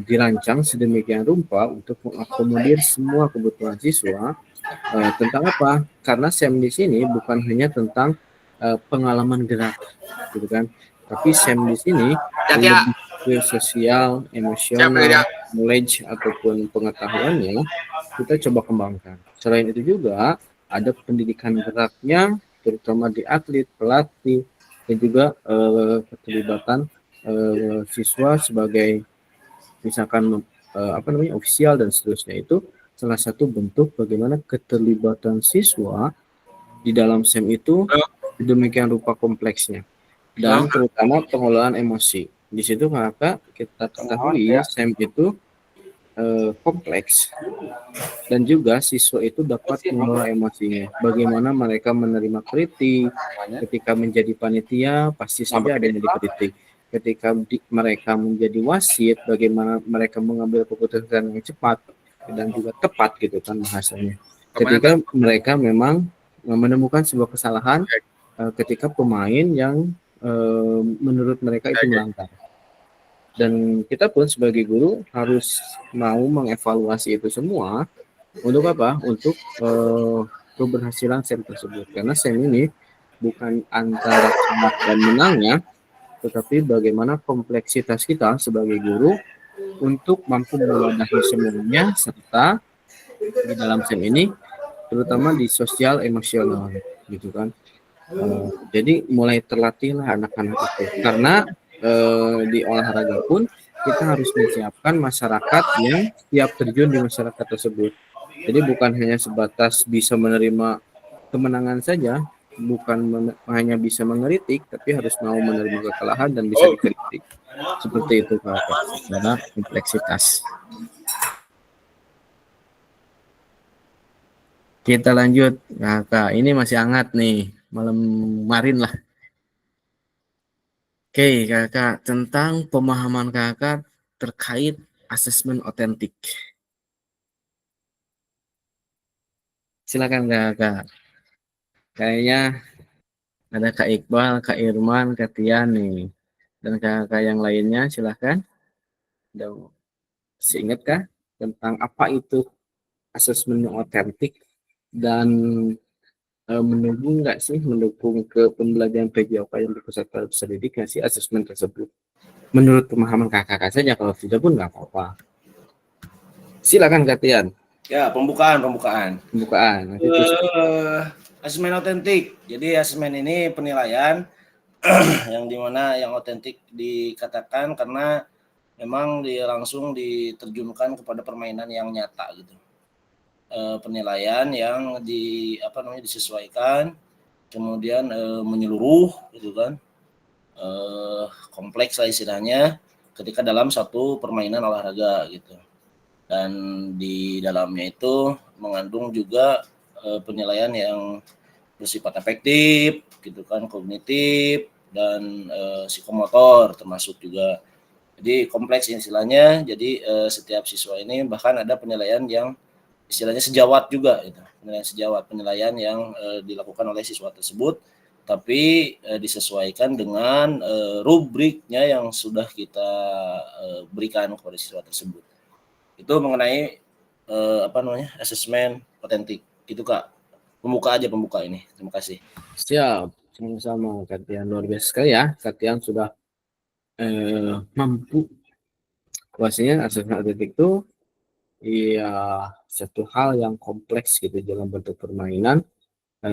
dirancang sedemikian rupa untuk mengakomodir semua kebutuhan siswa. Tentang apa? Karena SEM di sini bukan hanya tentang pengalaman gerak, gitu kan? Tapi SEM di sini lebih ke sosial, emosional, knowledge ataupun pengetahuannya kita coba kembangkan. Selain itu juga ada pendidikan geraknya, terutama di atlet, pelatih, dan juga keterlibatan siswa sebagai misalkan ofisial dan seterusnya. Itu salah satu bentuk bagaimana keterlibatan siswa di dalam SEM itu demikian rupa kompleksnya. Dan terutama pengelolaan emosi. Di situ maka kita ketahui SEM itu kompleks dan juga siswa itu dapat mengelola emosinya. Bagaimana mereka menerima kritik, ketika menjadi panitia pasti saja ada yang dikritik. Ketika mereka menjadi wasit, bagaimana mereka mengambil keputusan yang cepat dan juga tepat gitu kan bahasanya. Ketika mereka memang menemukan sebuah kesalahan ketika pemain yang menurut mereka itu melanggar. Dan kita pun sebagai guru harus mau mengevaluasi itu semua untuk apa? Untuk keberhasilan SEM tersebut. Karena SEM ini bukan antara kalah dan menangnya, tetapi bagaimana kompleksitas kita sebagai guru untuk mampu mewadahi semuanya serta di dalam SEM ini, terutama di sosial emosional gitu kan. Jadi mulai terlatihlah anak-anak itu, karena di olahraga pun kita harus menyiapkan masyarakat yang siap terjun di masyarakat tersebut. Jadi bukan hanya sebatas bisa menerima kemenangan saja, bukan hanya bisa mengeritik, tapi harus mau menerima kekalahan dan bisa dikritik. Seperti itu Kak, secara kompleksitas. Kita lanjut, Kak. Ini masih hangat nih, malam kemarin lah. Oke, Kakak, tentang pemahaman Kakak terkait asesmen otentik. Silakan Kakak. Kayaknya ada Kak Iqbal, Kak Irman, Kak Tian nih. Dan Kakak yang lainnya, silakan. Udah seingat kah tentang apa itu asesmen yang otentik dan mendukung ke pembelajaran PJOK yang berpusat pada peserta didik nggak sih asesmen tersebut? Menurut pemahaman kakak saja, kalau tidak pun nggak apa-apa. Silakan Kak Tian. Ya, pembukaan. Nanti terus. Asesmen otentik. Jadi asesmen ini penilaian yang dimana yang otentik dikatakan karena memang langsung diterjunkan kepada permainan yang nyata gitu. Penilaian yang disesuaikan, kemudian menyeluruh gitu kan, kompleks lah istilahnya ketika dalam satu permainan olahraga gitu. Dan di dalamnya itu mengandung juga penilaian yang bersifat afektif gitu kan, kognitif dan psikomotor termasuk juga. Jadi kompleks istilahnya. Jadi setiap siswa ini bahkan ada penilaian yang istilahnya sejawat juga gitu. Penilaian yang dilakukan oleh siswa tersebut tapi disesuaikan dengan rubriknya yang sudah kita berikan kepada siswa tersebut. Itu mengenai asesmen otentik. Gitu Kak. Pembuka ini. Terima kasih. Siap, sama-sama Kak Tian, luar biasa sekali ya. Kak Tian sudah mampu. Bahwasanya asesmen otentik itu ya satu hal yang kompleks gitu dalam bentuk permainan.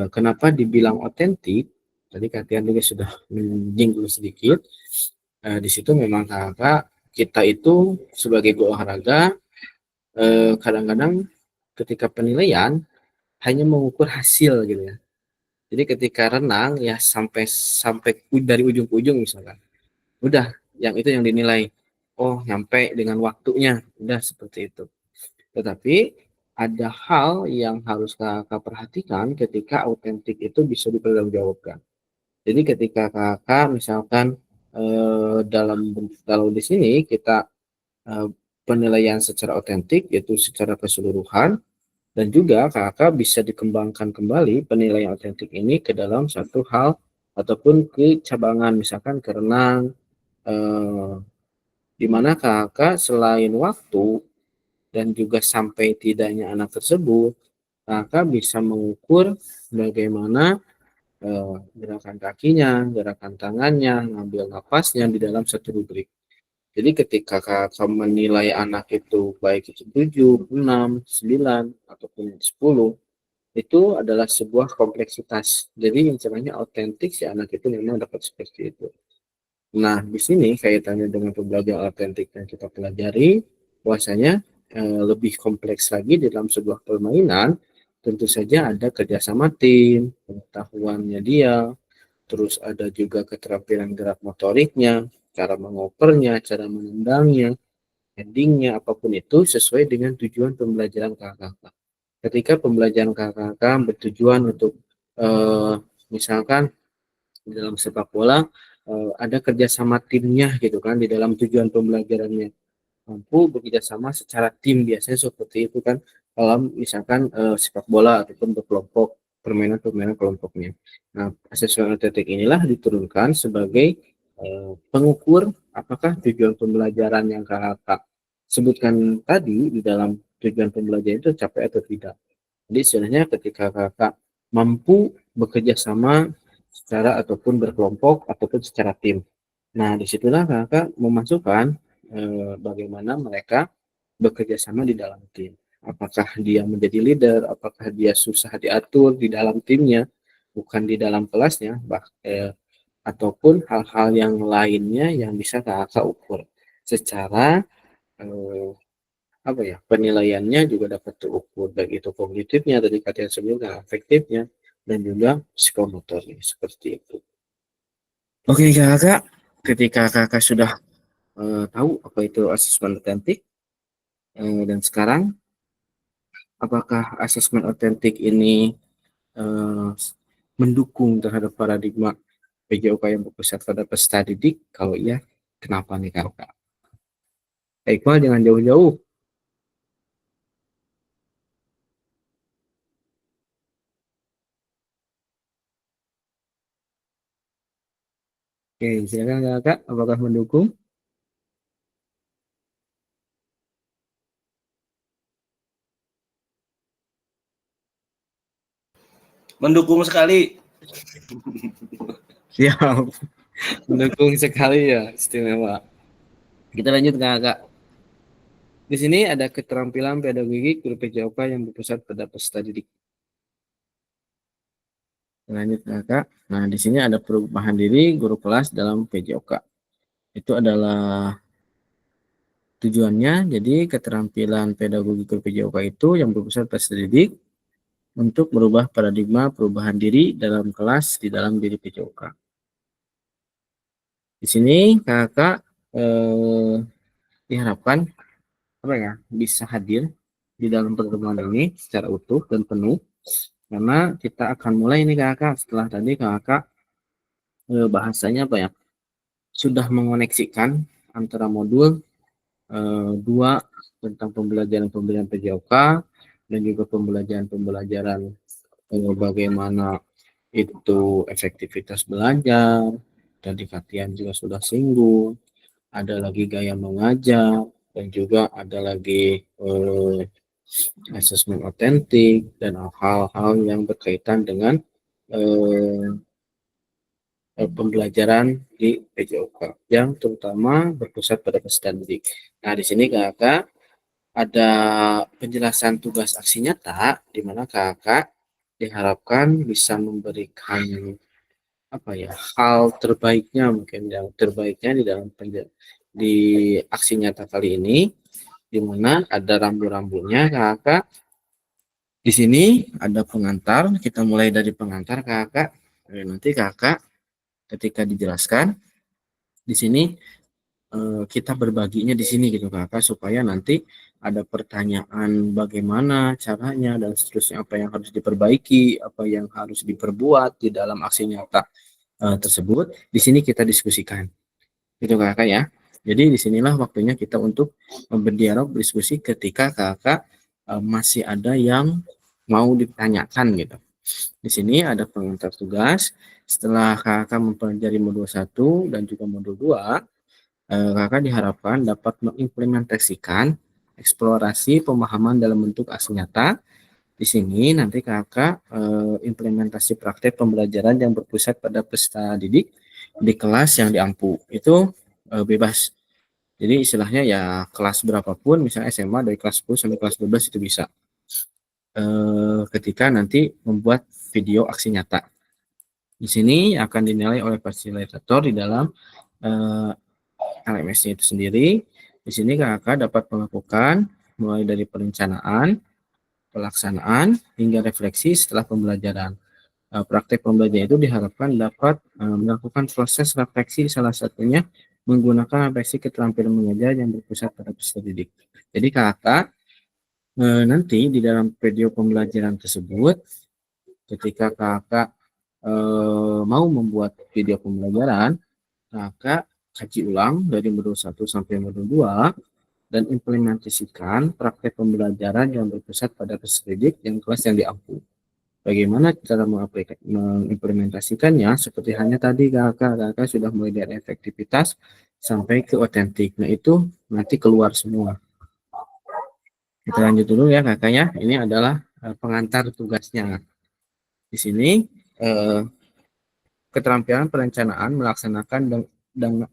Kenapa dibilang otentik? Tadi Kak Tian juga sudah menyinggung sedikit. Di situ memang kakak kita itu sebagai guru olahraga kadang-kadang ketika penilaian hanya mengukur hasil gitu ya. Jadi ketika renang ya sampai dari ujung ke ujung misalkan, udah yang itu yang dinilai. Oh, nyampe dengan waktunya, udah seperti itu. Tetapi ada hal yang harus kakak perhatikan ketika autentik itu bisa dipertanggungjawabkan. Jadi ketika kakak misalkan dalam di sini kita penilaian secara otentik yaitu secara keseluruhan, dan juga kakak bisa dikembangkan kembali penilaian otentik ini ke dalam satu hal ataupun ke cabangan, misalkan ke renang, di mana kakak selain waktu dan juga sampai tidaknya anak tersebut, kakak bisa mengukur bagaimana gerakan kakinya, gerakan tangannya, ngambil napasnya di dalam satu rubrik. Jadi ketika kakak menilai anak itu baik itu 7, 6, 9, ataupun 10, itu adalah sebuah kompleksitas. Jadi yang sebenarnya autentik si anak itu memang dapat seperti itu. Nah, di sini kaitannya dengan pembelajaran autentik yang kita pelajari, bahwasanya lebih kompleks lagi dalam sebuah permainan, tentu saja ada kerjasama tim, pengetahuannya dia, terus ada juga keterampilan gerak motoriknya, cara mengopernya, cara menendangnya, endingnya, apapun itu sesuai dengan tujuan pembelajaran kakak. Ketika pembelajaran kakak bertujuan untuk misalkan di dalam sepak bola ada kerjasama timnya gitu kan di dalam tujuan pembelajarannya, mampu bekerja sama secara tim, biasanya seperti itu kan dalam misalkan sepak bola ataupun berkelompok, permainan kelompoknya. Nah, asesmen otentik inilah diturunkan sebagai pengukur apakah tujuan pembelajaran yang kakak sebutkan tadi di dalam tujuan pembelajaran itu tercapai atau tidak. Jadi sebenarnya ketika kakak mampu bekerja sama secara ataupun berkelompok ataupun secara tim. Nah, disitulah kakak memasukkan bagaimana mereka bekerja sama di dalam tim. Apakah dia menjadi leader, apakah dia susah diatur di dalam timnya, bukan di dalam kelasnya, ataupun hal-hal yang lainnya yang bisa kakak ukur secara penilaiannya juga dapat terukur, baik itu kognitifnya dari kajian sebelumnya, afektifnya, dan juga psikomotornya seperti itu. Oke kakak, ketika kakak sudah tahu apa itu asesmen otentik, dan sekarang apakah asesmen otentik ini mendukung terhadap paradigma PJOK yang berpusat pada peserta didik? Kalau iya, kenapa nih kakak? Iqbal jangan jauh-jauh. Oke, silakan kakak, apakah mendukung? Mendukung sekali. Siap, mendukung sekali ya, istimewa. Kita lanjut kakak. Di sini ada keterampilan pedagogik guru PJOK yang berpusat pada peserta didik. Lanjut kakak. Nah, di sini ada perubahan diri guru kelas dalam PJOK. Itu adalah tujuannya. Jadi keterampilan pedagogik guru PJOK itu yang berpusat pada peserta didik untuk merubah paradigma perubahan diri dalam kelas di dalam diri PJOK. Di sini kakak diharapkan bisa hadir di dalam pertemuan ini secara utuh dan penuh, karena kita akan mulai ini kakak setelah tadi kakak bahasanya sudah mengoneksikan antara modul 2 tentang pembelajaran PJOK dan juga pembelajaran bagaimana itu efektivitas belajar. Tadi Katian juga sudah singgung, ada lagi gaya mengajar, dan juga ada lagi asesmen otentik dan hal-hal yang berkaitan dengan pembelajaran di PJOK yang terutama berpusat pada peserta didik. Nah, di sini kakak ada penjelasan tugas aksi nyata di mana kakak diharapkan bisa memberikan hal terbaiknya, mungkin yang terbaiknya di dalam di aksi nyata kali ini, di mana ada rambu-rambunya kakak. Di sini ada pengantar, kita mulai dari pengantar kakak. Nanti kakak ketika dijelaskan di sini kita berbaginya di sini gitu kakak, supaya nanti ada pertanyaan bagaimana caranya dan seterusnya, apa yang harus diperbaiki, apa yang harus diperbuat di dalam aksi nyata tersebut. Di sini kita diskusikan gitu kakak ya. Jadi disinilah waktunya kita untuk berdialog, berdiskusi ketika kakak masih ada yang mau ditanyakan gitu. Di sini ada pengantar tugas. Setelah kakak mempelajari modul 1 dan juga modul 2, kakak diharapkan dapat mengimplementasikan eksplorasi pemahaman dalam bentuk aksi nyata. Di sini nanti kakak implementasi praktek pembelajaran yang berpusat pada peserta didik di kelas yang diampu. Itu bebas. Jadi istilahnya ya kelas berapapun, misalnya SMA dari kelas 10 sampai kelas 12 itu bisa. Ketika nanti membuat video aksi nyata. Di sini akan dinilai oleh fasilitator di dalam LMS-nya itu sendiri. Di sini kakak dapat melakukan mulai dari perencanaan, pelaksanaan, hingga refleksi setelah pembelajaran. Praktek pembelajaran itu diharapkan dapat melakukan proses refleksi, salah satunya menggunakan refleksi keterampilan mengajar yang berpusat pada peserta didik. Jadi kakak nanti di dalam video pembelajaran tersebut, ketika kakak mau membuat video pembelajaran, kakak kaji ulang dari modul 1 sampai modul 2 dan implementasikan praktek pembelajaran yang berpusat pada peserta didik yang kelas yang diampu. Bagaimana cara mengimplementasikannya? Seperti hanya tadi kakak sudah mulai dari efektivitas sampai ke otentik. Nah, itu nanti keluar semua. Kita lanjut dulu ya kakaknya. Ini adalah pengantar tugasnya. Di sini keterampilan perencanaan, melaksanakan dan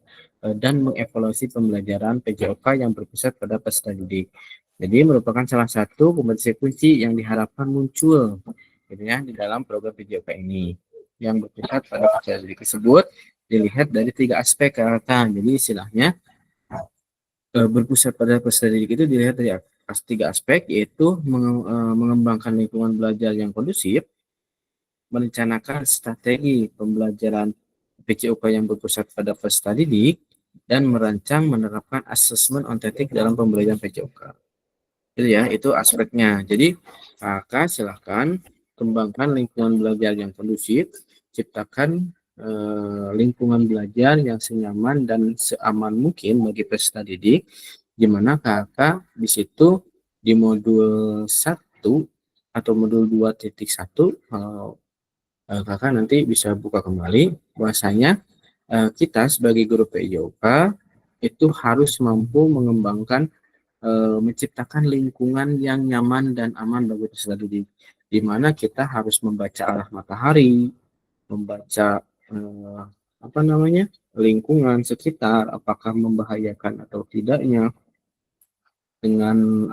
mengevaluasi pembelajaran PJOK yang berpusat pada peserta didik. Jadi merupakan salah satu kompetensi kunci yang diharapkan muncul gitu ya di dalam program PJOK ini. Yang berpusat pada peserta didik tersebut dilihat dari 3 aspek Kakak. Jadi istilahnya berpusat pada peserta didik itu dilihat dari 3 aspek, yaitu mengembangkan lingkungan belajar yang kondusif, merencanakan strategi pembelajaran PJOK yang berpusat pada peserta didik, dan merancang menerapkan asesmen ontetik dalam pembelajaran PJOK. Itu ya, itu aspeknya. Jadi kakak silahkan kembangkan lingkungan belajar yang kondusif, ciptakan lingkungan belajar yang senyaman dan seaman mungkin bagi peserta didik, di mana kakak di situ di modul 1 atau modul 2.1 kakak nanti bisa buka kembali bahwasanya kita sebagai guru PJOK itu harus mampu mengembangkan menciptakan lingkungan yang nyaman dan aman bagi peserta didik, di mana kita harus membaca arah matahari, membaca lingkungan sekitar, apakah membahayakan atau tidaknya, dengan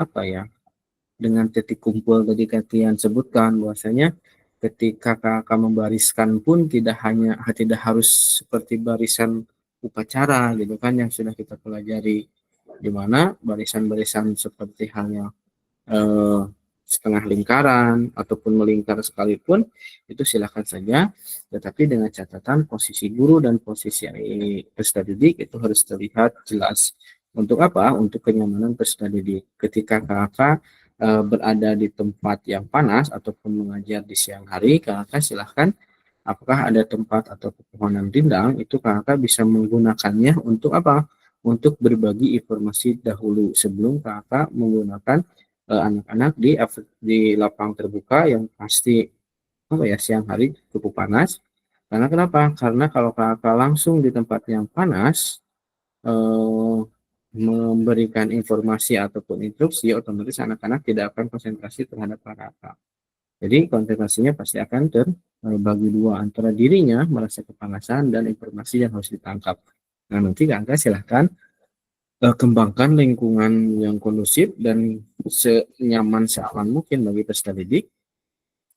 dengan titik kumpul tadi kalian sebutkan bahwasanya ketika kakak membariskan pun tidak harus seperti barisan upacara gitu kan yang sudah kita pelajari, di mana barisan-barisan seperti halnya setengah lingkaran ataupun melingkar sekalipun itu silakan saja, tetapi dengan catatan posisi guru dan posisi peserta didik itu harus terlihat jelas. Untuk apa? Untuk kenyamanan peserta didik. Ketika kakak berada di tempat yang panas ataupun mengajar di siang hari, kakak silahkan apakah ada tempat atau pepohonan rindang, itu kakak bisa menggunakannya untuk apa? Untuk berbagi informasi dahulu sebelum kakak menggunakan anak-anak di lapang terbuka yang pasti siang hari cukup panas. Karena kenapa? Karena kalau kakak langsung di tempat yang panas memberikan informasi ataupun instruksi, otomatis anak-anak tidak akan konsentrasi terhadap kakak. Jadi konsentrasinya pasti akan terbagi dua antara dirinya merasa kepanasan dan informasi yang harus ditangkap. Nah nanti kakak silahkan kembangkan lingkungan yang kondusif dan senyaman seaman mungkin bagi peserta didik.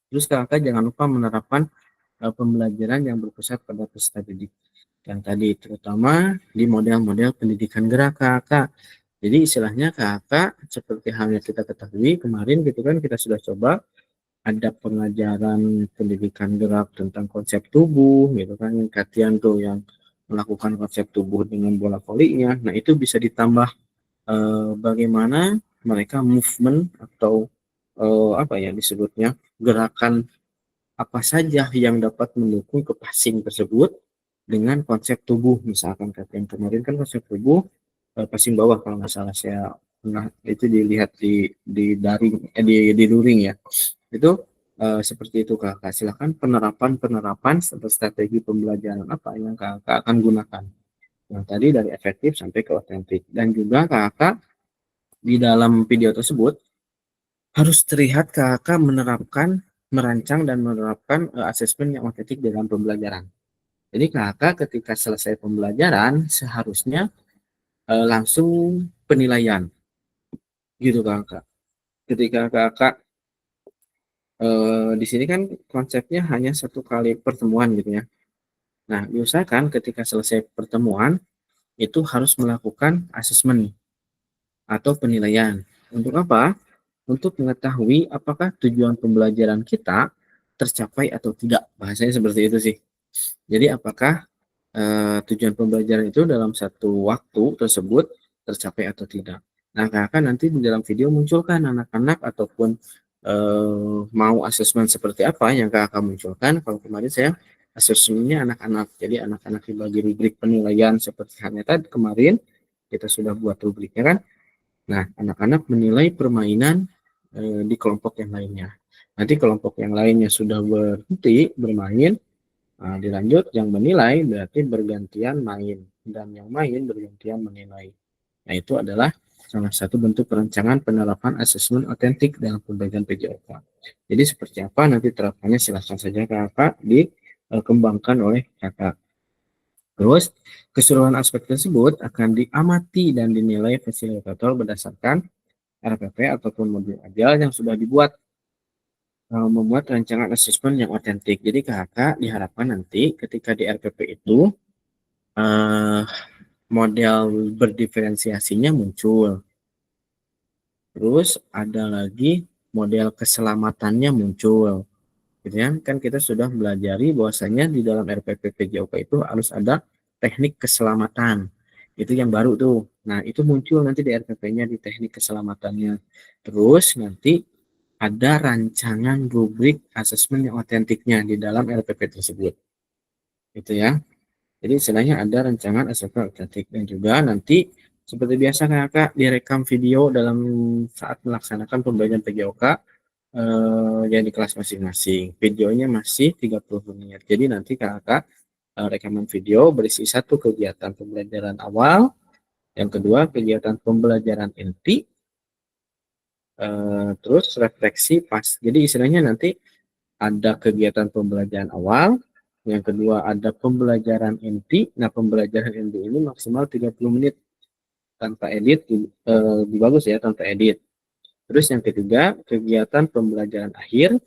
Terus kakak jangan lupa menerapkan pembelajaran yang berpusat pada peserta didik yang tadi, terutama di model-model pendidikan gerak kakak. Jadi istilahnya kakak seperti halnya kita ketahui kemarin gitu kan, kita sudah coba ada pengajaran pendidikan gerak tentang konsep tubuh gitu kan, kalian tuh yang melakukan konsep tubuh dengan bola volinya. Nah itu bisa ditambah bagaimana mereka movement atau disebutnya gerakan apa saja yang dapat mendukung ke passing tersebut dengan konsep tubuh. Misalkan yang kemarin kan konsep tubuh passing bawah kalau nggak salah saya pernah itu dilihat di daring di luring ya. Itu seperti itu kakak. Silakan penerapan strategi pembelajaran apa yang kakak akan gunakan. Yang tadi dari efektif sampai ke otentik. Dan juga kakak di dalam video tersebut harus terlihat kakak merancang dan menerapkan asesmen yang otentik dalam pembelajaran. Jadi kakak ketika selesai pembelajaran seharusnya langsung penilaian. Gitu kakak. Ketika kakak di sini kan konsepnya hanya 1 kali pertemuan gitu ya. Nah, diusahakan ketika selesai pertemuan itu harus melakukan asesmen atau penilaian. Untuk apa? Untuk mengetahui apakah tujuan pembelajaran kita tercapai atau tidak. Bahasanya seperti itu sih. Jadi apakah tujuan pembelajaran itu dalam satu waktu tersebut tercapai atau tidak. Nah, kakak nanti di dalam video munculkan anak-anak ataupun mau asesmen seperti apa yang kakak munculkan. Kalau kemarin saya asesmennya anak-anak, jadi anak-anak dibagi rubrik penilaian seperti halnya tadi kemarin kita sudah buat rubriknya kan. Nah, anak-anak menilai permainan di kelompok yang lainnya. Nanti kelompok yang lainnya sudah berhenti bermain, nah, dilanjut yang menilai berarti bergantian main dan yang main bergantian menilai. Nah, itu adalah salah satu bentuk perancangan penerapan asesmen otentik dalam pembelajaran PJOK. Jadi seperti apa nanti terapannya silahkan saja kakak dikembangkan oleh kakak. Terus keseluruhan aspek tersebut akan diamati dan dinilai fasilitator berdasarkan RPP ataupun modul agile yang sudah dibuat, membuat rancangan asesmen yang otentik. Jadi kakak diharapkan nanti ketika di RPP itu model berdiferensiasinya muncul. Terus ada lagi model keselamatannya muncul. Gitu ya. Kan kita sudah belajari bahwasanya di dalam RPP PJOK itu harus ada teknik keselamatan. Itu yang baru tuh. Nah, itu muncul nanti di RPP-nya di teknik keselamatannya. Terus nanti ada rancangan rubrik asesmen yang otentiknya di dalam RPP tersebut. Itu ya. Jadi istilahnya ada rancangan asesmen otentik dan juga nanti seperti biasa kakak direkam video dalam saat melaksanakan pembelajaran PJOK yang di kelas masing-masing. Videonya masih 30 menit. Jadi nanti kakak rekaman video berisi satu kegiatan pembelajaran awal, yang kedua kegiatan pembelajaran inti, terus refleksi pas. Jadi istilahnya nanti ada kegiatan pembelajaran awal, yang kedua ada pembelajaran inti. Nah, pembelajaran inti ini maksimal 30 menit tanpa edit, lebih bagus ya tanpa edit. Terus yang ketiga kegiatan pembelajaran akhir,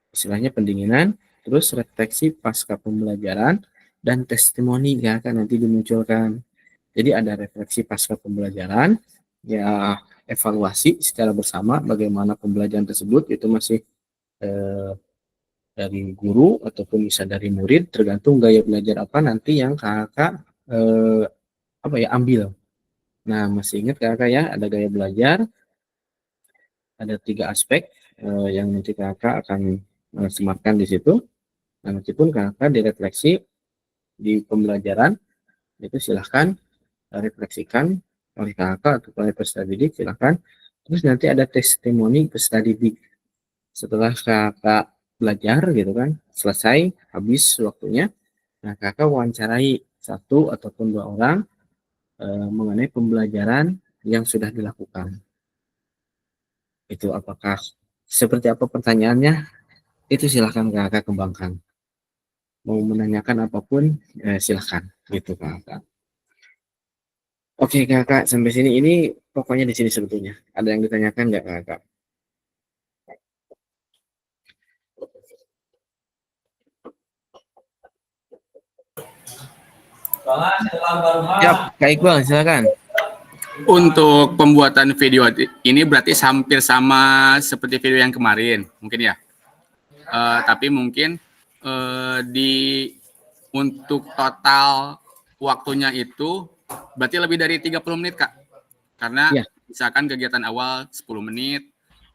istilahnya pendinginan, terus refleksi pasca pembelajaran dan testimoni ya kan nanti dimunculkan. Jadi ada refleksi pasca pembelajaran, ya evaluasi secara bersama bagaimana pembelajaran tersebut, itu masih dari guru ataupun bisa dari murid, tergantung gaya belajar apa nanti yang kakak ambil. Nah, masih ingat kakak ya, ada gaya belajar, ada 3 aspek yang nanti kakak akan sematkan di situ. Nah, meskipun kakak direfleksi di pembelajaran, itu silahkan refleksikan oleh kakak atau oleh peserta didik, silahkan. Terus nanti ada testimoni peserta didik. Setelah kakak belajar gitu kan, selesai, habis waktunya, nah kakak wawancarai 1 ataupun 2 orang mengenai pembelajaran yang sudah dilakukan. Itu apakah seperti apa pertanyaannya? Itu silahkan kakak kembangkan. Mau menanyakan apapun silahkan gitu kakak. Oke kakak, sampai sini ini pokoknya di sini sebetulnya. Ada yang ditanyakan nggak kakak? Siap, Kak Iqbal silakan. Untuk pembuatan video ini berarti hampir sama seperti video yang kemarin, mungkin ya. Tapi mungkin untuk total waktunya itu berarti lebih dari 30 menit, Kak. Karena Ya. misalkan kegiatan awal 10 menit,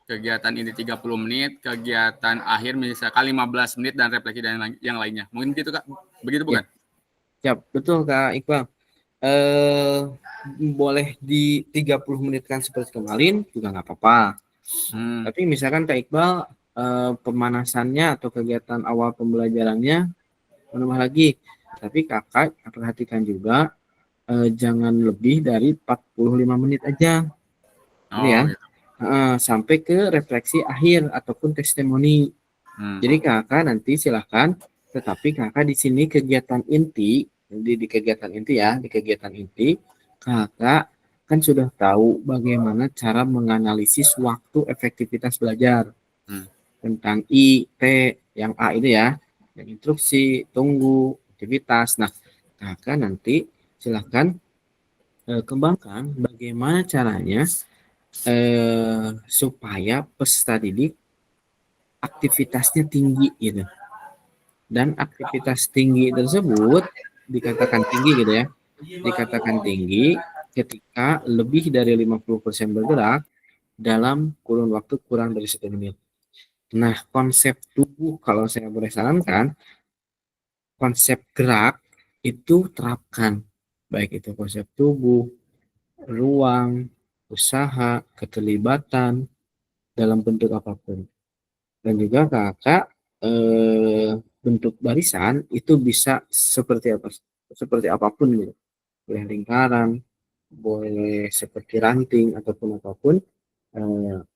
kegiatan ini 30 menit, kegiatan akhir misalkan 15 menit dan refleksi dan yang lainnya. Mungkin gitu, Kak. Begitu bukan? Siap, betul Kak Iqbal. Boleh di 30 menit kan seperti kemarin juga nggak apa-apa. Tapi misalkan Kak Iqbal pemanasannya atau kegiatan awal pembelajarannya menambah lagi. Tapi kakak perhatikan juga jangan lebih dari 45 menit aja. Ini ya. Gitu. Sampai ke refleksi akhir ataupun testimoni. Jadi kakak nanti silahkan, tetapi kakak di sini kegiatan inti, di kegiatan inti ya, di kegiatan inti kakak kan sudah tahu bagaimana cara menganalisis waktu efektivitas belajar. Tentang I, T, yang A itu ya, yang instruksi, tunggu, aktivitas. Nah, kakak nanti silahkan kembangkan bagaimana caranya supaya peserta didik aktivitasnya tinggi gitu. Dan aktivitas tinggi tersebut dikatakan tinggi gitu ya. Dikatakan tinggi ketika lebih dari 50% bergerak dalam kurun waktu kurang dari 1 menit. Nah, konsep tubuh kalau saya boleh sarankan, konsep gerak itu terapkan. Baik itu konsep tubuh, ruang, usaha, keterlibatan dalam bentuk apapun. Dan juga kakak bentuk barisan itu bisa seperti apa, seperti apapun gitu. Boleh lingkaran, boleh seperti ranting ataupun apapun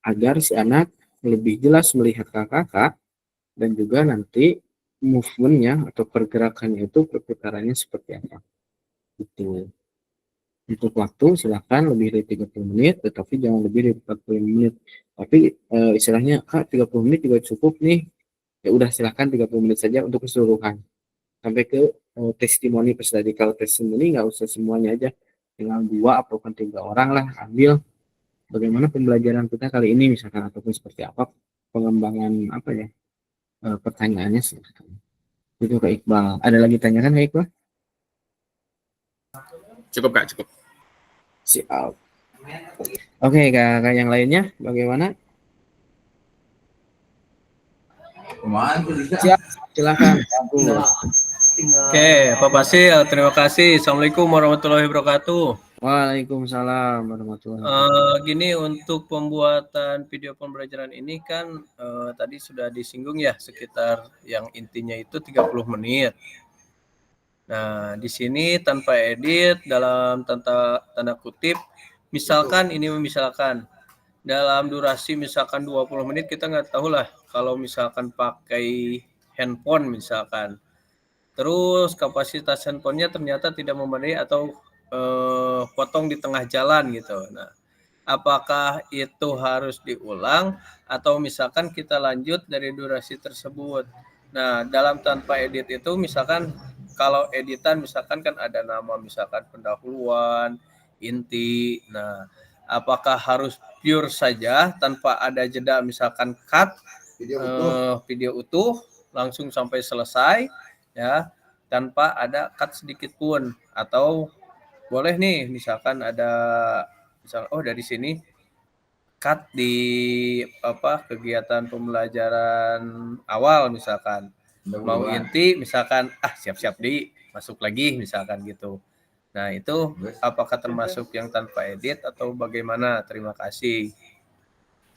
agar si anak lebih jelas melihat kakak dan juga nanti movementnya atau pergerakannya itu perputarannya seperti apa. Gitu. Untuk waktu silakan lebih dari 30 menit, tetapi jangan lebih dari 45 menit. Tapi istilahnya Kak 30 menit juga cukup nih. Ya udah silakan 30 menit saja untuk keseluruhan. Sampai ke testimoni peserta. Kalau testimoni nggak usah semuanya aja, tinggal 2 ataupun 3 orang lah ambil bagaimana pembelajaran kita kali ini misalkan ataupun seperti apa pengembangan apa ya pertanyaannya silakan. Itu Kak Iqbal. Ada lagi tanyakan Kak Iqbal? Cukup Kak, cukup. Siap. Oke, Kak, yang lainnya bagaimana? Siap, silakan. Oke, Pak Basil, terima kasih. Assalamualaikum warahmatullahi wabarakatuh. Waalaikumsalam warahmatullahi wabarakatuh. Gini, untuk pembuatan video pembelajaran ini kan tadi sudah disinggung ya, sekitar yang intinya itu 30 menit. Nah, di sini tanpa edit dalam tanda kutip, misalkan dalam durasi misalkan 20 menit kita nggak tahu lah kalau misalkan pakai handphone misalkan. Terus kapasitas handphonenya ternyata tidak memadai atau potong di tengah jalan gitu. Nah, apakah itu harus diulang atau misalkan kita lanjut dari durasi tersebut? Nah, dalam tanpa edit itu misalkan kalau editan misalkan kan ada nama misalkan pendahuluan, inti. Nah, apakah harus pure saja tanpa ada jeda misalkan cut video utuh langsung sampai selesai ya tanpa ada cut sedikit pun, atau boleh nih misalkan ada dari sini cut di kegiatan pembelajaran awal misalkan mau inti misalkan siap-siap di masuk lagi misalkan gitu. Nah, itu apakah termasuk yang tanpa edit atau bagaimana? Terima kasih.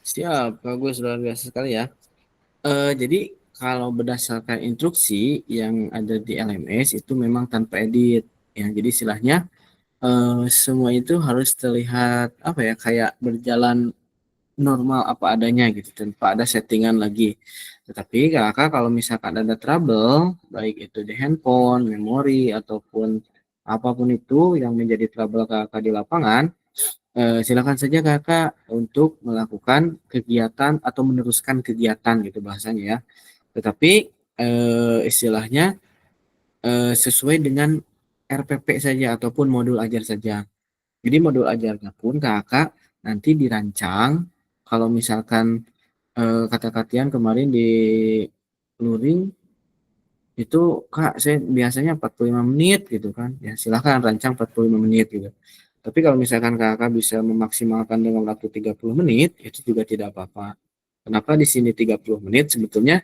Siap, bagus, luar biasa sekali ya. Jadi kalau berdasarkan instruksi yang ada di LMS itu memang tanpa edit. Ya, jadi istilahnya semua itu harus terlihat apa ya kayak berjalan normal apa adanya gitu tanpa ada settingan lagi. Tetapi kakak kalau misalkan ada trouble baik itu di handphone, memori ataupun apapun itu yang menjadi trouble kakak di lapangan, silakan saja kakak untuk melakukan kegiatan atau meneruskan kegiatan gitu bahasanya ya. Tetapi istilahnya sesuai dengan RPP saja ataupun modul ajar saja. Jadi modul ajarnya pun kakak nanti dirancang kalau misalkan kata Katian kemarin di luring itu Kak saya biasanya 45 menit gitu kan. Ya silahkan rancang 45 menit gitu. Tapi kalau misalkan kakak bisa memaksimalkan dengan waktu 30 menit itu juga tidak apa-apa. Kenapa di sini 30 menit sebetulnya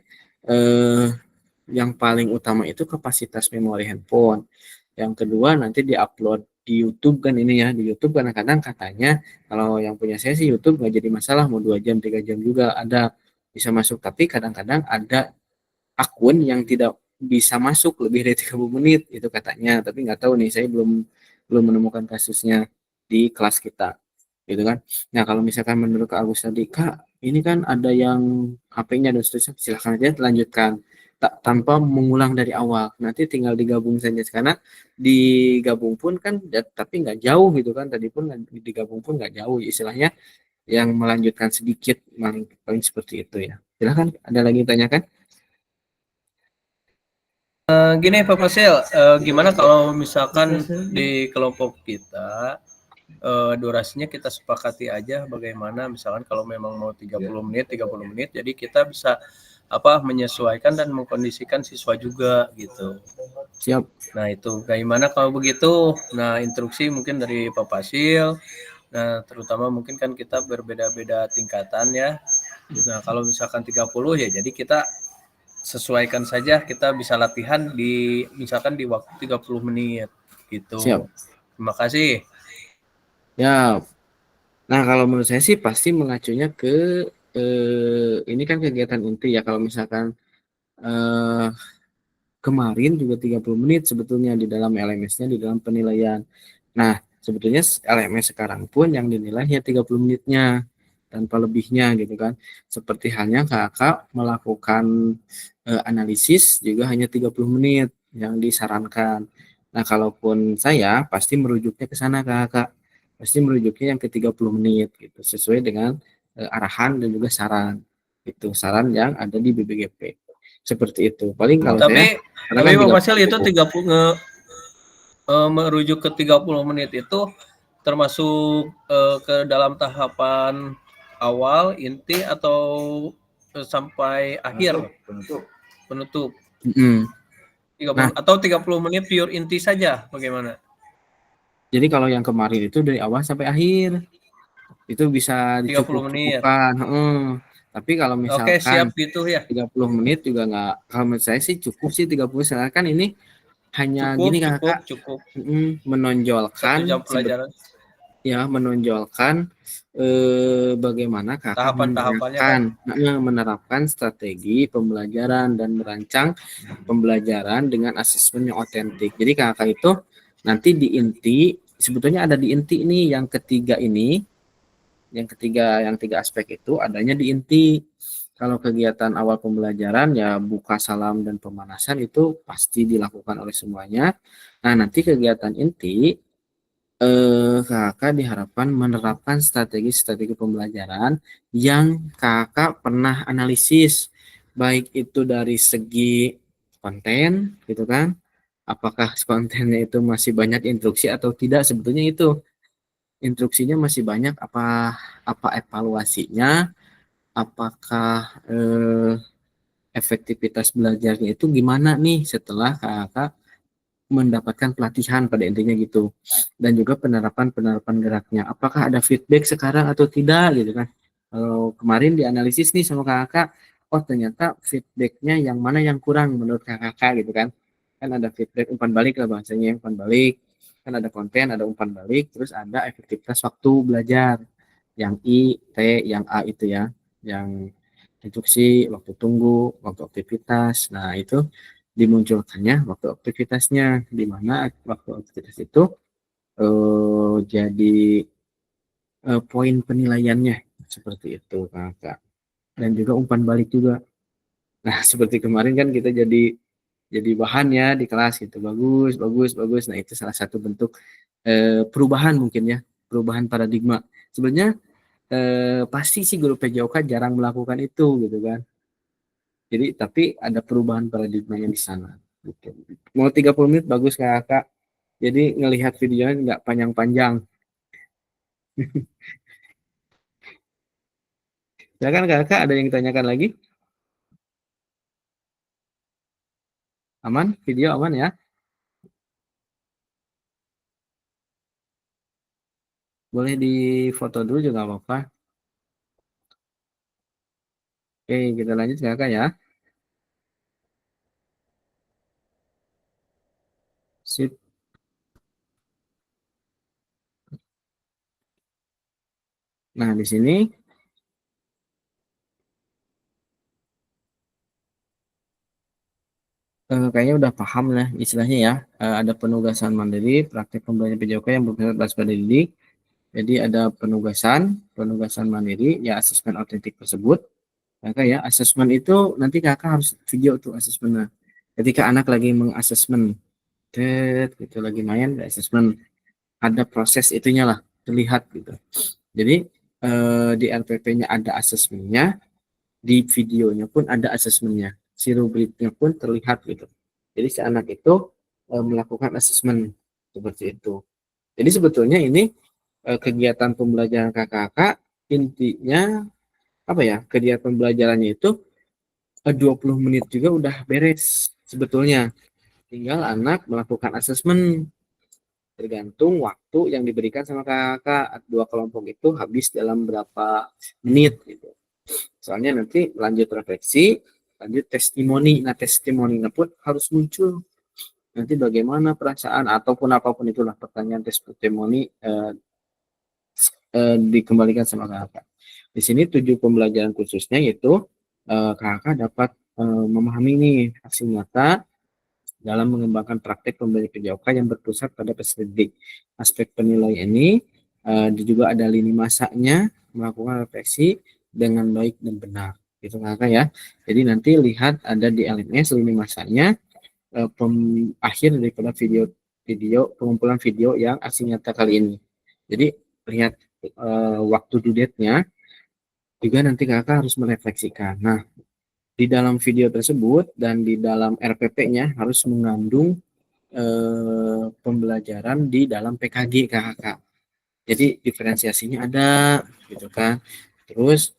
yang paling utama itu kapasitas memori handphone. Yang kedua nanti diupload di YouTube kan ini ya, di YouTube kadang-kadang katanya kalau yang punya saya sih YouTube nggak jadi masalah, mau 2 jam 3 jam juga ada bisa masuk, tapi kadang-kadang ada akun yang tidak bisa masuk lebih dari 30 menit itu katanya, tapi nggak tahu nih saya belum belum menemukan kasusnya di kelas kita gitu kan. Nah kalau misalkan menurut Kak Agus tadi Kak ini kan ada yang HP-nya dan seterusnya silahkan aja lanjutkan tanpa mengulang dari awal, nanti tinggal digabung saja karena digabung pun kan tapi nggak jauh gitu kan, tadi pun digabung pun nggak jauh istilahnya yang melanjutkan sedikit paling paling seperti itu ya. Silahkan ada lagi tanyakan. Gini Pak Fasil, gimana kalau misalkan di kelompok kita durasinya kita sepakati aja bagaimana misalkan kalau memang mau 30 menit jadi kita bisa menyesuaikan dan mengkondisikan siswa juga gitu. Siap. Nah, itu bagaimana kalau begitu? Nah, instruksi mungkin dari Pak Fasil. Nah, terutama mungkin kan kita berbeda-beda tingkatan ya. Nah, kalau misalkan 30 ya jadi kita sesuaikan saja, kita bisa latihan misalkan di waktu 30 menit gitu. Siap. Terima kasih. Ya. Nah, kalau menurut saya sih pasti mengacunya ke ini kan kegiatan inti ya. Kalau misalkan kemarin juga 30 menit sebetulnya di dalam LMS-nya di dalam penilaian. Nah, sebetulnya LMS sekarang pun yang dinilai hanya 30 menitnya tanpa lebihnya gitu kan. Seperti halnya kakak melakukan analisis juga hanya 30 menit yang disarankan. Nah, kalaupun saya pasti merujuknya ke sana Kakak. Pasti merujuknya yang ke 30 menit gitu, sesuai dengan arahan dan juga saran. Itu saran yang ada di BBGP. Seperti itu. Paling kalau saya karena Tapi kan Pak 30 Fasil itu 30 merujuk ke 30 menit itu termasuk ke dalam tahapan awal, inti atau sampai akhir penutup. Mm-mm. 30 Nah, atau 30 menit pure inti saja bagaimana? jadi kalau yang kemarin itu dari awal sampai akhir itu bisa 30 menit. dicukup-cukupkan. Tapi kalau Oke, siap misalkan gitu ya. 30 menit juga nggak, kalau menurut saya sih cukup sih 30 menit. Kan ini hanya Cukup, gini cukup, Kakak, cukup. 1 jam menonjolkan pelajaran. ya, menonjolkan bagaimana Kakak Tahapan-tahapannya kan. menerapkan strategi pembelajaran dan merancang pembelajaran dengan asesmen yang otentik. Jadi Kakak itu nanti di inti, sebetulnya ada di inti nih yang ketiga ini, yang tiga aspek itu adanya di inti. Kalau kegiatan awal pembelajaran ya buka salam dan pemanasan itu pasti dilakukan oleh semuanya. Nah, nanti kegiatan inti kakak diharapkan menerapkan strategi-strategi pembelajaran yang kakak pernah analisis, baik itu dari segi konten, gitu kan? Apakah kontennya itu masih banyak instruksi atau tidak? Sebetulnya itu instruksinya masih banyak, apa evaluasinya, apakah efektivitas belajarnya itu gimana nih setelah kakak mendapatkan pelatihan, pada intinya gitu. Dan juga penerapan geraknya, apakah ada feedback sekarang atau tidak gitu kan. Kalau kemarin dianalisis nih sama kakak, oh ternyata feedbacknya yang mana yang kurang menurut kakak gitu kan. Kan ada feedback umpan balik lah bahasanya, umpan balik kan, ada konten, ada umpan balik, terus ada efektivitas waktu belajar yang I, T, yang A itu ya, yang instruksi, waktu tunggu, waktu aktivitas. Nah, itu dimunculkannya waktu aktivitasnya, di mana waktu aktivitas itu jadi poin penilaiannya seperti itu kakak. Dan juga umpan balik juga. Nah, seperti kemarin kan kita jadi bahan ya di kelas gitu, bagus bagus bagus. Nah, itu salah satu bentuk perubahan mungkin ya, perubahan paradigma. Sebenarnya pasti sih guru PJOK jarang melakukan itu gitu kan. Jadi tapi ada perubahan paradigmanya di sana. Gitu. Mau 30 menit bagus kakak. Jadi ngelihat videonya nggak panjang-panjang. Ya kan kakak, ada yang ditanyakan lagi? Aman? Video aman ya? Boleh di foto dulu juga apa-apa. Oke, kita lanjut kakak ya. Sip. Nah, di sini kayaknya udah paham lah istilahnya ya. Ada penugasan mandiri, praktek pembelajaran PJOK yang berbasis atas pada didik. Jadi ada penugasan mandiri, ya asesmen otentik tersebut. Kakak ya, asesmen itu nanti kakak harus video tuh asesmennya. Ketika anak lagi mengasesmen, gitu lagi main, asesmen, ada proses itunya lah, terlihat gitu. Jadi di RPP-nya ada asesmennya, di videonya pun ada asesmennya, si rubriknya pun terlihat gitu. Jadi si anak itu melakukan asesmen seperti itu. Jadi sebetulnya ini kegiatan pembelajaran kakak intinya apa ya? Kegiatan pembelajarannya itu 20 menit juga udah beres sebetulnya. Tinggal anak melakukan asesmen, tergantung waktu yang diberikan sama kakak. Dua kelompok itu habis dalam berapa menit gitu. Soalnya nanti lanjut refleksi, lanjut testimoni. Nah, testimoninya pun harus muncul. Nanti bagaimana perasaan ataupun apapun itulah pertanyaan testimoni dikembalikan sama kakak. Di sini 7 pembelajaran khususnya yaitu kakak dapat memahami nih aksi nyata dalam mengembangkan praktek pembelajaran PJOK yang berpusat pada peserta didik. Aspek penilaian ini juga ada lini masanya, melakukan refleksi dengan baik dan benar. Gitu kakak ya. Jadi nanti lihat ada di LMS lini masanya akhir daripada video pengumpulan video yang aksi nyata kali ini. Jadi lihat waktu due date-nya, juga nanti kakak harus merefleksikan. Nah, di dalam video tersebut dan di dalam RPP-nya harus mengandung pembelajaran di dalam PKG kakak. Jadi diferensiasinya ada, gitu kan. Terus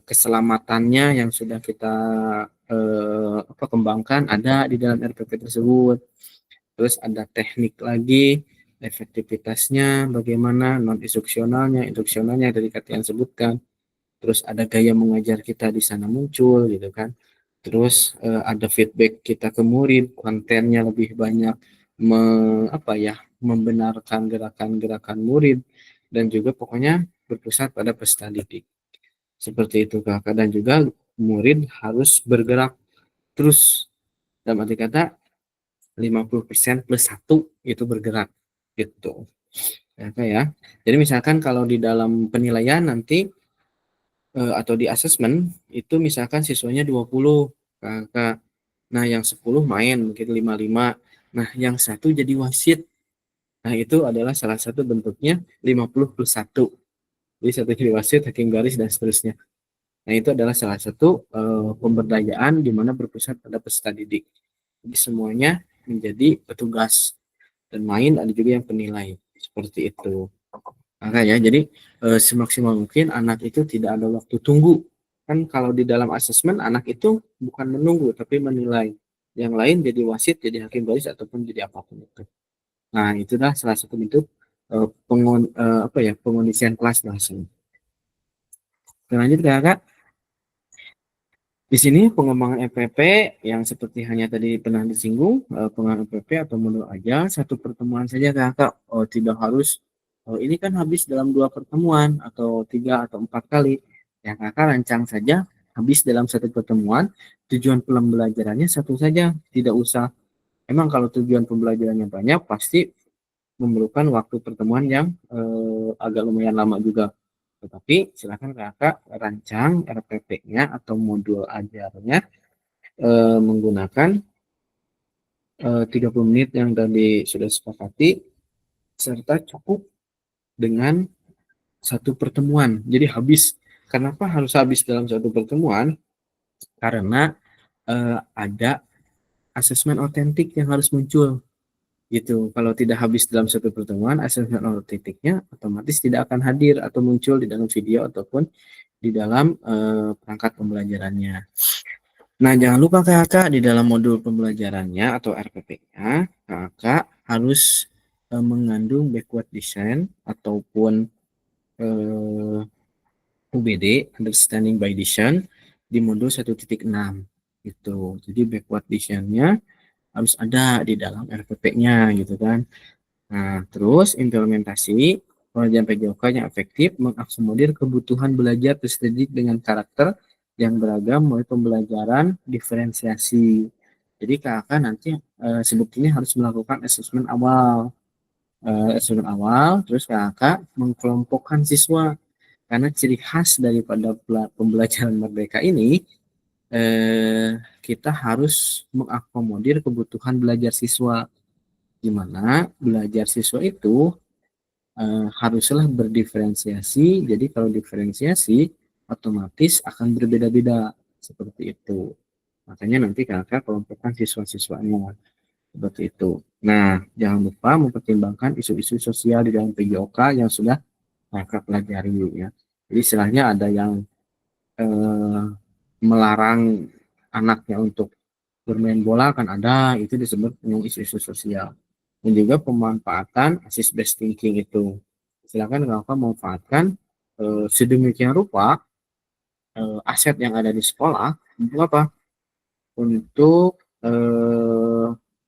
keselamatannya yang sudah kita kembangkan ada di dalam RPP tersebut. Terus ada teknik lagi, efektivitasnya, bagaimana non-instruksionalnya, instruksionalnya dari kata yang sebutkan. Terus ada gaya mengajar kita di sana muncul gitu kan. Terus ada feedback kita ke murid, kontennya lebih banyak membenarkan gerakan-gerakan murid dan juga pokoknya berpusat pada peserta didik. Seperti itu kakak, dan juga murid harus bergerak terus, dalam arti kata 50% plus 1 itu bergerak gitu. Ya. Jadi misalkan kalau di dalam penilaian nanti atau di asesmen itu misalkan siswanya 20 kakak. Nah, yang 10 main mungkin 55. Nah, yang satu jadi wasit. Nah, itu adalah salah satu bentuknya 50 plus 1. Jadi satu jadi wasit, hakim garis dan seterusnya. Nah, itu adalah salah satu pemberdayaan di mana berpusat pada peserta didik. Jadi semuanya menjadi petugas, dan main ada juga yang penilai. Seperti itu. Makanya jadi semaksimal mungkin anak itu tidak ada waktu tunggu. Kan kalau di dalam asesmen anak itu bukan menunggu tapi menilai. Yang lain jadi wasit, jadi hakim garis ataupun jadi apapun itu. Nah, itulah salah satu bentuk pengondisian kelas bahasanya. Lanjut Kak. Di sini pengembangan FPP yang seperti hanya tadi pernah disinggung, pengembangan FPP atau modul aja satu pertemuan saja kakak. Tidak harus ini kan habis dalam 2 pertemuan atau 3 atau 4 kali. Ya kakak rancang saja habis dalam satu pertemuan, tujuan pembelajarannya satu saja, tidak usah. Emang kalau tujuan pembelajarannya banyak pasti memerlukan waktu pertemuan yang agak lumayan lama juga. Tetapi silakan kakak rancang RPP-nya atau modul ajarnya menggunakan 30 menit yang tadi sudah sepakati, serta cukup dengan satu pertemuan. Jadi habis. Kenapa harus habis dalam satu pertemuan? Karena ada asesmen otentik yang harus muncul. Gitu. Kalau tidak habis dalam satu pertemuan, asesmen otentiknya otomatis tidak akan hadir atau muncul di dalam video ataupun di dalam perangkat pembelajarannya. Nah, jangan lupa kakak di dalam modul pembelajarannya atau RPP-nya, kakak harus mengandung backward design ataupun UBD, Understanding by Design, di modul 1.6 gitu. Jadi backward design-nya harus ada di dalam RPP-nya gitu kan. Nah, terus implementasi pengajaran PJOK yang efektif mengakomodir kebutuhan belajar peserta didik dengan karakter yang beragam mulai pembelajaran diferensiasi. Jadi kakak nanti sebetulnya harus melakukan asesmen awal. Terus kakak mengkelompokkan siswa. Karena ciri khas daripada pembelajaran merdeka ini, kita harus mengakomodir kebutuhan belajar siswa, di mana belajar siswa itu haruslah berdiferensiasi. Jadi kalau diferensiasi otomatis akan berbeda-beda seperti itu. Makanya nanti kakak kelompokkan siswa-siswanya seperti itu. Nah, jangan lupa mempertimbangkan isu-isu sosial di dalam PJOK yang sudah kakak pelajari ya. Jadi istilahnya ada yang melarang anaknya untuk bermain bola kan ada, itu disebut isu-isu sosial. Dan juga pemanfaatan assist based thinking itu. Silakan kakak memanfaatkan sedemikian rupa aset yang ada di sekolah untuk apa? Untuk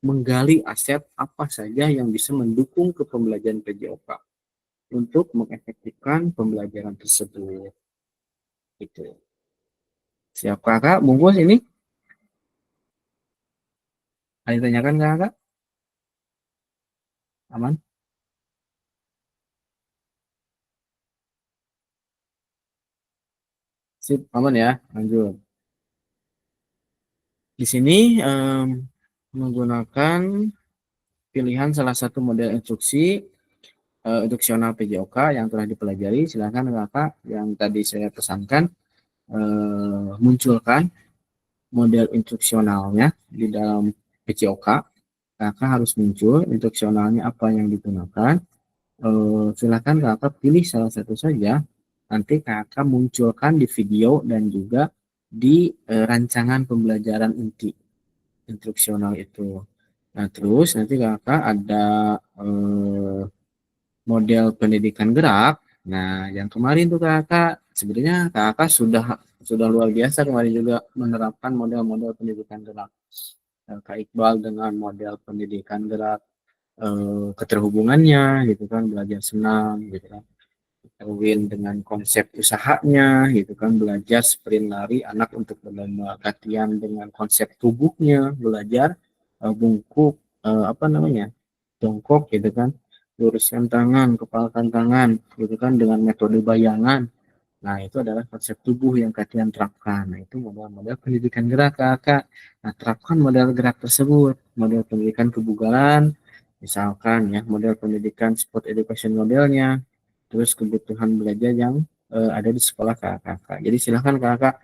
menggali aset apa saja yang bisa mendukung ke pembelajaran PJOK untuk mengefektifkan pembelajaran tersebut. Itu. Siap kakak, bungkus ini? Ada yang tanyakan kakak? Aman? Sip, aman ya. Lanjut. Di sini menggunakan pilihan salah satu model instruksi instruksional PJOK yang telah dipelajari. Silakan Kakak yang tadi saya pesankan munculkan model instruksionalnya di dalam PJOK. Kakak harus muncul instruksionalnya apa yang digunakan. Silakan Kakak pilih salah satu saja. Nanti Kakak munculkan di video dan juga di rancangan pembelajaran inti instruksional itu. Nah, terus nanti Kakak ada model pendidikan gerak. Nah, yang kemarin tuh Kakak sebenarnya Kakak sudah luar biasa kemarin juga menerapkan model-model pendidikan gerak. Kak Iqbal dengan model pendidikan gerak keterhubungannya gitu kan, belajar senam gitu kan. Erwin dengan konsep usahanya gitu kan, belajar sprint lari anak untuk latihan dengan konsep tubuhnya, belajar bungkuk apa namanya jongkok gitu kan, luruskan tangan, kepalkan tangan gitu kan dengan metode bayangan. Nah, itu adalah konsep tubuh yang kalian terapkan. Nah, itu model-model pendidikan gerak Kakak. Nah, terapkan model gerak tersebut, model pendidikan kebugaran, misalkan ya, model pendidikan sport education modelnya, terus kebutuhan belajar yang ada di sekolah Kakak. Jadi silahkan Kakak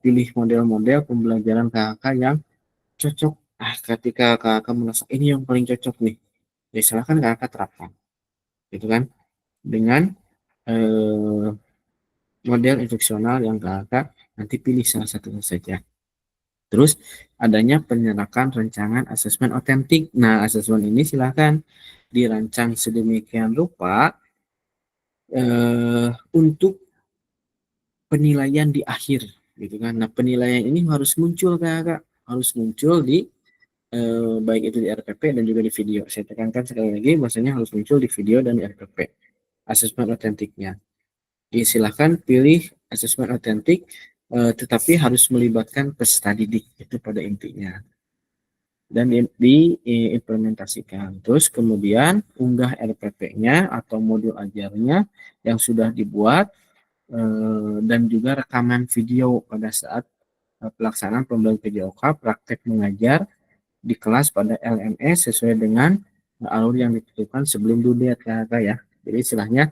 pilih model-model pembelajaran Kakak yang cocok. Ketika Kakak merasa ini yang paling cocok nih, jadi silahkan Kakak terapkan. Gitu kan? Dengan model instruksional yang Kakak nanti pilih salah satunya saja. Terus adanya penyerapan rancangan asesmen otentik. Nah, asesmen ini silahkan dirancang sedemikian rupa untuk penilaian di akhir, gitu kan. Nah, penilaian ini harus muncul Kakak, harus muncul di baik itu di RPP dan juga di video. Saya tekankan sekali lagi, bahwasanya harus muncul di video dan di RPP. Asesmen otentiknya. Silahkan pilih asesmen otentik, tetapi harus melibatkan peserta didik itu pada intinya dan diimplementasikan. Terus kemudian unggah RPP-nya atau modul ajarnya yang sudah dibuat dan juga rekaman video pada saat pelaksanaan pembelajaran PJOK praktek mengajar di kelas pada LMS sesuai dengan alur yang ditentukan sebelum due date ya. Jadi istilahnya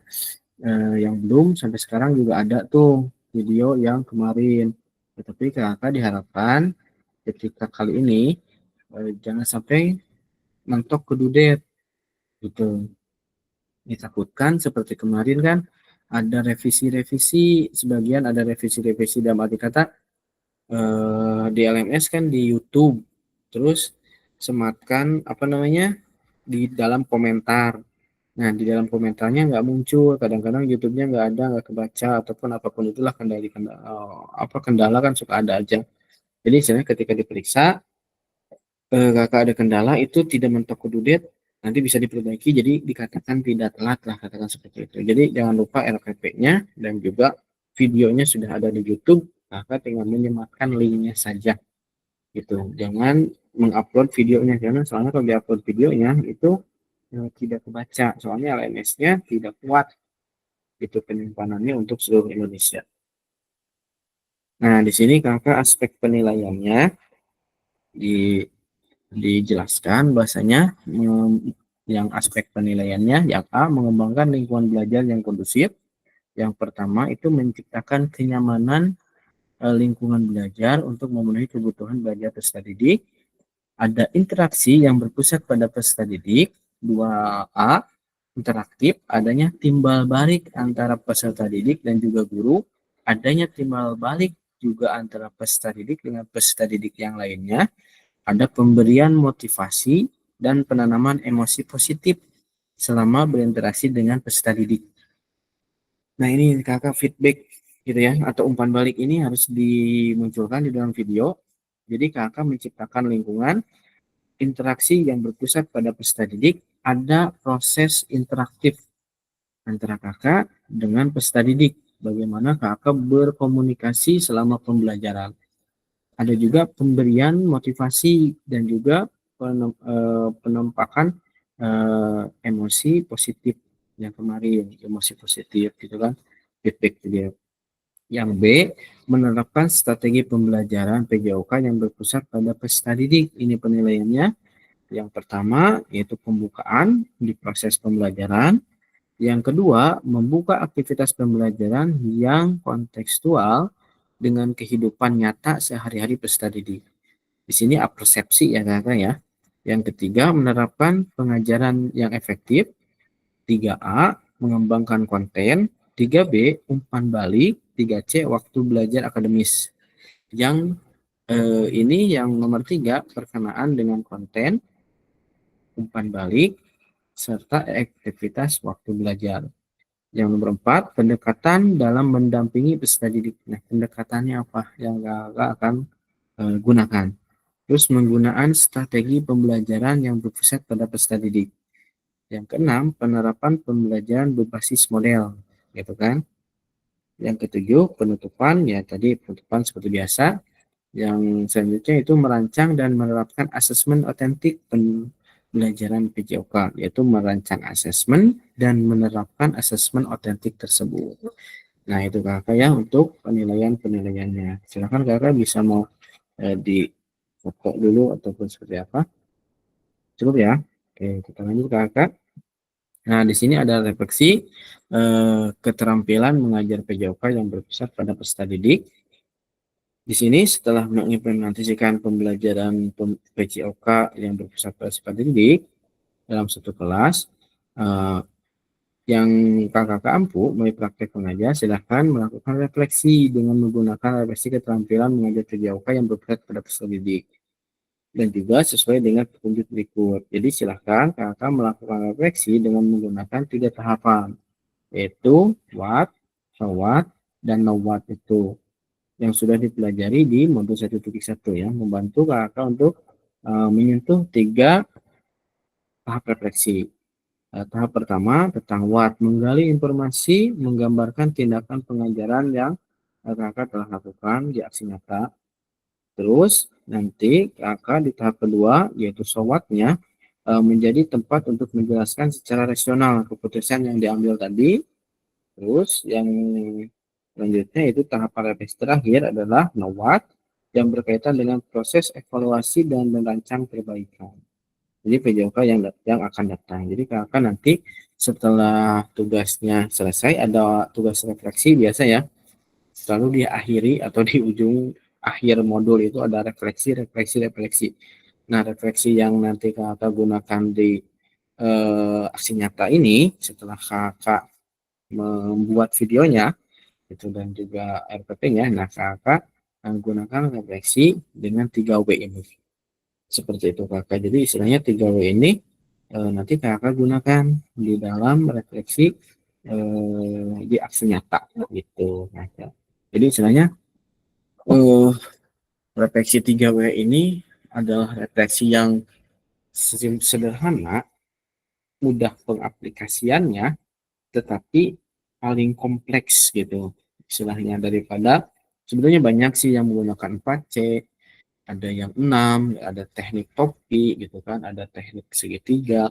yang belum sampai sekarang juga ada tuh video yang kemarin, tetapi Kakak diharapkan ketika kali ini jangan sampai mentok ke due date gitu. Ditakutkan seperti kemarin kan ada revisi-revisi, sebagian ada revisi-revisi dalam arti kata di LMS kan di YouTube, terus sematkan apa namanya di dalam komentar. Nah, di dalam komentarnya nggak muncul, kadang-kadang YouTube-nya nggak ada, nggak kebaca, ataupun apapun itulah kendala kan suka ada aja. Jadi misalnya ketika diperiksa, Kakak ada kendala itu tidak mentok due date, nanti bisa diperbaiki, jadi dikatakan tidak telat lah, katakan seperti itu. Jadi jangan lupa RPP-nya dan juga videonya sudah ada di YouTube, Kakak tinggal menyematkan linknya saja. Gitu. Jangan mengupload videonya, karena soalnya kalau diupload videonya itu tidak kebaca, soalnya LMS-nya tidak kuat itu penyimpanannya untuk seluruh Indonesia. Nah, di sini Kakak aspek penilaiannya dijelaskan bahasanya yang aspek penilaiannya yang A, mengembangkan lingkungan belajar yang kondusif. Yang pertama itu menciptakan kenyamanan lingkungan belajar untuk memenuhi kebutuhan belajar peserta didik. Ada interaksi yang berpusat pada peserta didik. 2A, interaktif, adanya timbal balik antara peserta didik dan juga guru, adanya timbal balik juga antara peserta didik dengan peserta didik yang lainnya, ada pemberian motivasi dan penanaman emosi positif selama berinteraksi dengan peserta didik. Nah, ini Kakak feedback gitu ya, atau umpan balik ini harus dimunculkan di dalam video. Jadi Kakak menciptakan lingkungan interaksi yang berpusat pada peserta didik, ada proses interaktif antara Kakak dengan peserta didik. Bagaimana Kakak berkomunikasi selama pembelajaran. Ada juga pemberian motivasi dan juga penampakan emosi positif yang kemarin, emosi positif gitu kan, feedback dia. Yang B, menerapkan strategi pembelajaran PJOK yang berpusat pada peserta didik. Ini penilaiannya Yang pertama yaitu pembukaan di proses pembelajaran. Yang kedua, membuka aktivitas pembelajaran yang kontekstual dengan kehidupan nyata sehari-hari peserta didik. Di sini persepsi ya kakak ya. Yang ketiga, menerapkan pengajaran yang efektif. 3A, mengembangkan konten. 3B, umpan balik. 3C, waktu belajar akademis. Yang ini yang nomor 3, perkenaan dengan konten, umpan balik, serta aktivitas waktu belajar. Yang nomor 4, pendekatan dalam mendampingi peserta didik. Nah, pendekatannya apa yang kakak akan gunakan? Terus penggunaan strategi pembelajaran yang berpusat pada peserta didik. Yang keenam, penerapan pembelajaran berbasis model, gitu kan? Yang ketujuh, penutupan, ya tadi penutupan seperti biasa. Yang selanjutnya itu merancang dan menerapkan asesmen otentik pembelajaran PJOK, yaitu merancang asesmen dan menerapkan asesmen otentik tersebut. Nah, itu kakak ya untuk penilaian-penilaiannya. Silakan kakak bisa mau di foto dulu ataupun seperti apa. Cukup ya. Oke, kita lanjut kakak. Nah, di sini ada refleksi keterampilan mengajar PJOK yang berpusat pada peserta didik. Di sini setelah mengimplementasikan pembelajaran PJOK yang berpusat pada peserta didik dalam satu kelas, yang kakak ampuh melalui praktek pengajar, silahkan melakukan refleksi dengan menggunakan refleksi keterampilan mengajar PJOK yang berpusat pada peserta didik. Dan juga sesuai dengan petunjuk berikut. Jadi silahkan kakak melakukan refleksi dengan menggunakan 3 tahapan, yaitu what, how what, dan know what itu yang sudah dipelajari di modul 1.1 ya, membantu kakak untuk menyentuh 3 tahap refleksi. Tahap pertama tentang what, menggali informasi, menggambarkan tindakan pengajaran yang kakak telah lakukan di aksi nyata. Terus nanti kakak di tahap kedua yaitu so what-nya menjadi tempat untuk menjelaskan secara rasional keputusan yang diambil tadi. Terus yang selanjutnya itu tahapan refleksi terakhir adalah know what yang berkaitan dengan proses evaluasi dan merancang perbaikan. Jadi PJOK yang akan datang. Jadi kakak nanti setelah tugasnya selesai ada tugas refleksi biasa ya. Selalu diakhiri atau di ujung akhir modul itu ada refleksi. Nah, refleksi yang nanti kakak gunakan di aksi nyata ini setelah kakak membuat videonya itu dan juga RPP-nya, nah kakak menggunakan refleksi dengan 3W ini. Seperti itu kakak. Jadi istilahnya 3W ini nanti kakak gunakan di dalam refleksi di aksi nyata gitu. Kakak. Jadi istilahnya refleksi 3W ini adalah refleksi yang sederhana, mudah pengaplikasiannya, tetapi paling kompleks gitu istilahnya daripada sebenarnya banyak sih yang menggunakan 4C, ada yang 6, ada teknik topi gitu kan, ada teknik segitiga,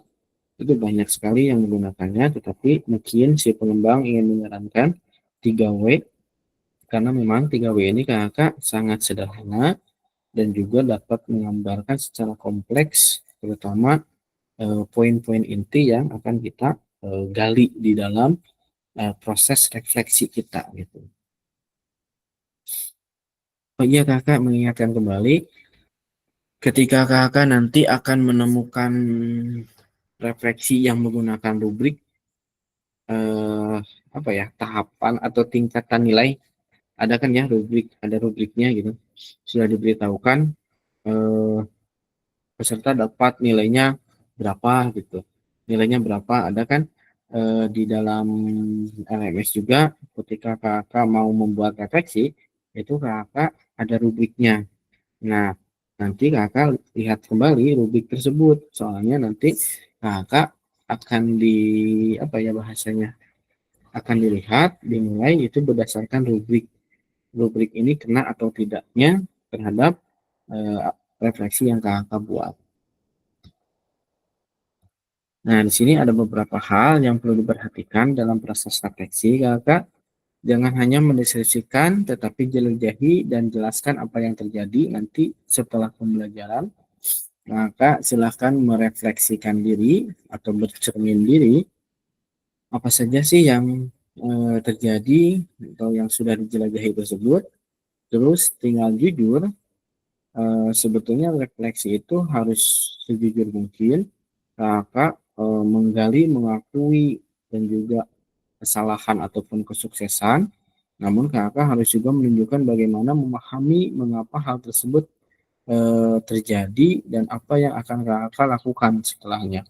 itu banyak sekali yang menggunakannya, tetapi mungkin si pengembang ingin menyarankan 3W karena memang 3W ini kakak sangat sederhana dan juga dapat menggambarkan secara kompleks terutama poin-poin inti yang akan kita gali di dalam proses refleksi kita gitu. Oh iya kakak mengingatkan kembali ketika kakak nanti akan menemukan refleksi yang menggunakan rubrik tahapan atau tingkatan nilai, ada kan ya ada rubriknya gitu, sudah diberitahukan peserta dapat nilainya berapa gitu, nilainya berapa ada kan di dalam LMS juga ketika kakak mau membuat refleksi itu kakak ada rubriknya. Nah, nanti kakak lihat kembali rubrik tersebut soalnya nanti kakak akan bahasanya akan dilihat dinilai itu berdasarkan rubrik ini kena atau tidaknya terhadap refleksi yang kakak buat. Nah, di sini ada beberapa hal yang perlu diperhatikan dalam proses refleksi, kakak. Jangan hanya mendeskripsikan, tetapi jelajahi dan jelaskan apa yang terjadi nanti setelah pembelajaran. maka silahkan merefleksikan diri atau bercermin diri apa saja sih yang terjadi atau yang sudah dijelajahi tersebut. Terus tinggal jujur, sebetulnya refleksi itu harus sejujur mungkin kakak menggali, mengakui dan juga kesalahan ataupun kesuksesan. Namun kakak harus juga menunjukkan bagaimana memahami mengapa hal tersebut terjadi dan apa yang akan kakak lakukan setelahnya.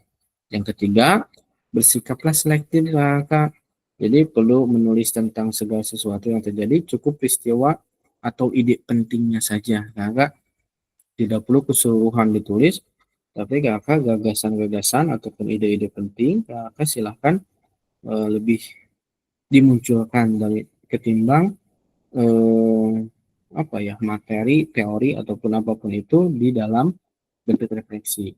Yang ketiga, bersikaplah selektif kakak. Jadi perlu menulis tentang segala sesuatu yang terjadi, cukup peristiwa atau ide pentingnya saja. Kakak tidak perlu keseluruhan ditulis, tapi kakak gagasan-gagasan ataupun ide-ide penting, kakak silahkan lebih dimunculkan dari ketimbang apa ya, materi, teori ataupun apapun itu di dalam bentuk refleksi.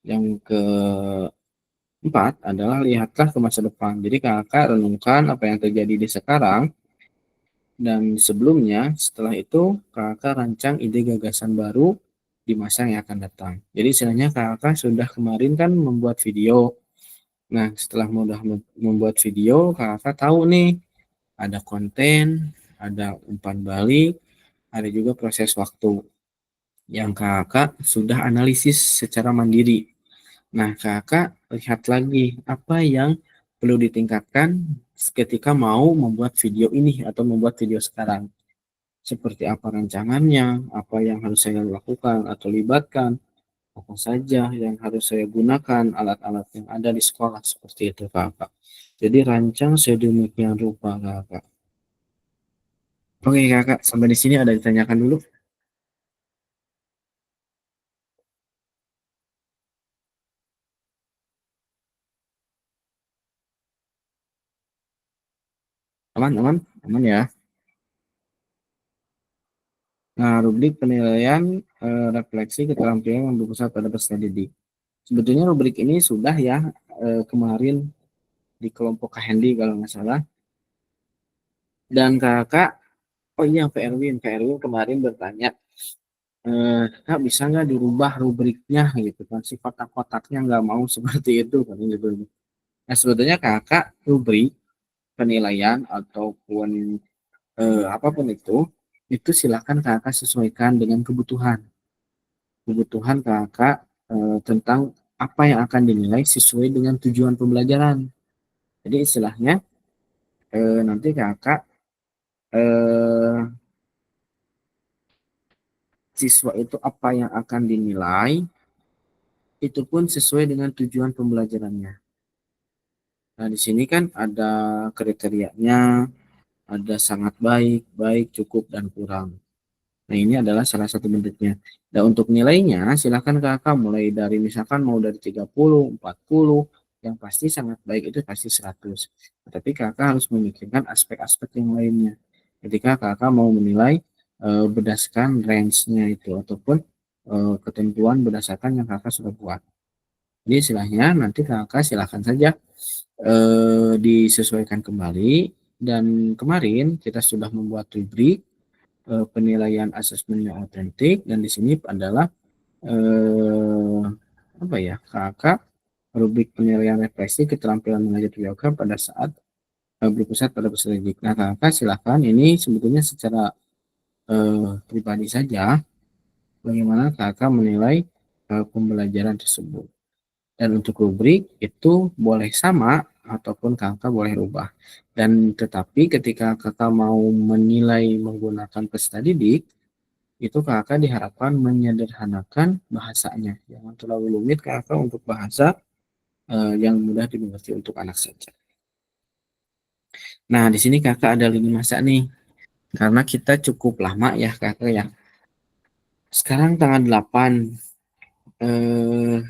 Yang keempat adalah lihatlah ke masa depan. Jadi kakak renungkan apa yang terjadi di sekarang dan sebelumnya. Setelah itu kakak rancang ide gagasan baru di masa yang akan datang. Jadi istilahnya kakak sudah kemarin kan membuat video. Nah, setelah mudah membuat video, kakak tahu nih ada konten, ada umpan balik, ada juga proses waktu yang kakak sudah analisis secara mandiri. Nah, kakak lihat lagi apa yang perlu ditingkatkan ketika mau membuat video ini atau membuat video sekarang. Seperti apa rancangannya, apa yang harus saya lakukan atau libatkan, apa saja yang harus saya gunakan, alat-alat yang ada di sekolah, seperti itu kakak. Jadi rancang sedemikian rupa kakak. Oke kakak, sampai di sini ada ditanyakan dulu. Aman, aman, aman ya. Nah, rubrik penilaian refleksi keterampilan yang berpusat pada peserta didik. Sebetulnya rubrik ini sudah ya kemarin di kelompok Kak Hendy kalau nggak salah. Dan kakak, oh iya Pak Erwin kemarin bertanya, Kak bisa nggak dirubah rubriknya gitu kan, si kotak-kotaknya nggak mau seperti itu kan gitu. Nah sebetulnya kakak rubrik penilaian ataupun apapun itu silakan kakak sesuaikan dengan kebutuhan kakak tentang apa yang akan dinilai sesuai dengan tujuan pembelajaran. Jadi istilahnya nanti kakak siswa itu apa yang akan dinilai itu pun sesuai dengan tujuan pembelajarannya. Nah di sini kan ada kriterianya, ada sangat baik, baik, cukup, dan kurang. Nah, ini adalah salah satu bentuknya. Dan untuk nilainya, silakan kakak mulai dari misalkan mau dari 30, 40, yang pasti sangat baik itu pasti 100. Tapi kakak harus memikirkan aspek-aspek yang lainnya. Ketika kakak mau menilai berdasarkan range-nya itu, ataupun ketentuan berdasarkan yang kakak sudah buat. Jadi istilahnya nanti kakak silakan saja disesuaikan kembali. Dan kemarin kita sudah membuat rubrik penilaian asesmen yang otentik, dan di sini adalah apa ya, kakak rubrik penilaian refleksi keterampilan mengajar yoga pada saat berpusat pada peserta didik. Nah kakak silakan, ini sebetulnya secara pribadi saja bagaimana kakak menilai pembelajaran tersebut. Dan untuk rubrik itu boleh sama ataupun kakak boleh rubah. Dan tetapi ketika kakak mau menilai menggunakan peserta didik, itu kakak diharapkan menyederhanakan bahasanya. Jangan terlalu rumit kakak untuk bahasa yang mudah dimengerti untuk anak saja. Nah, di sini kakak ada lini masa nih. Karena kita cukup lama ya kakak ya. Sekarang tanggal 8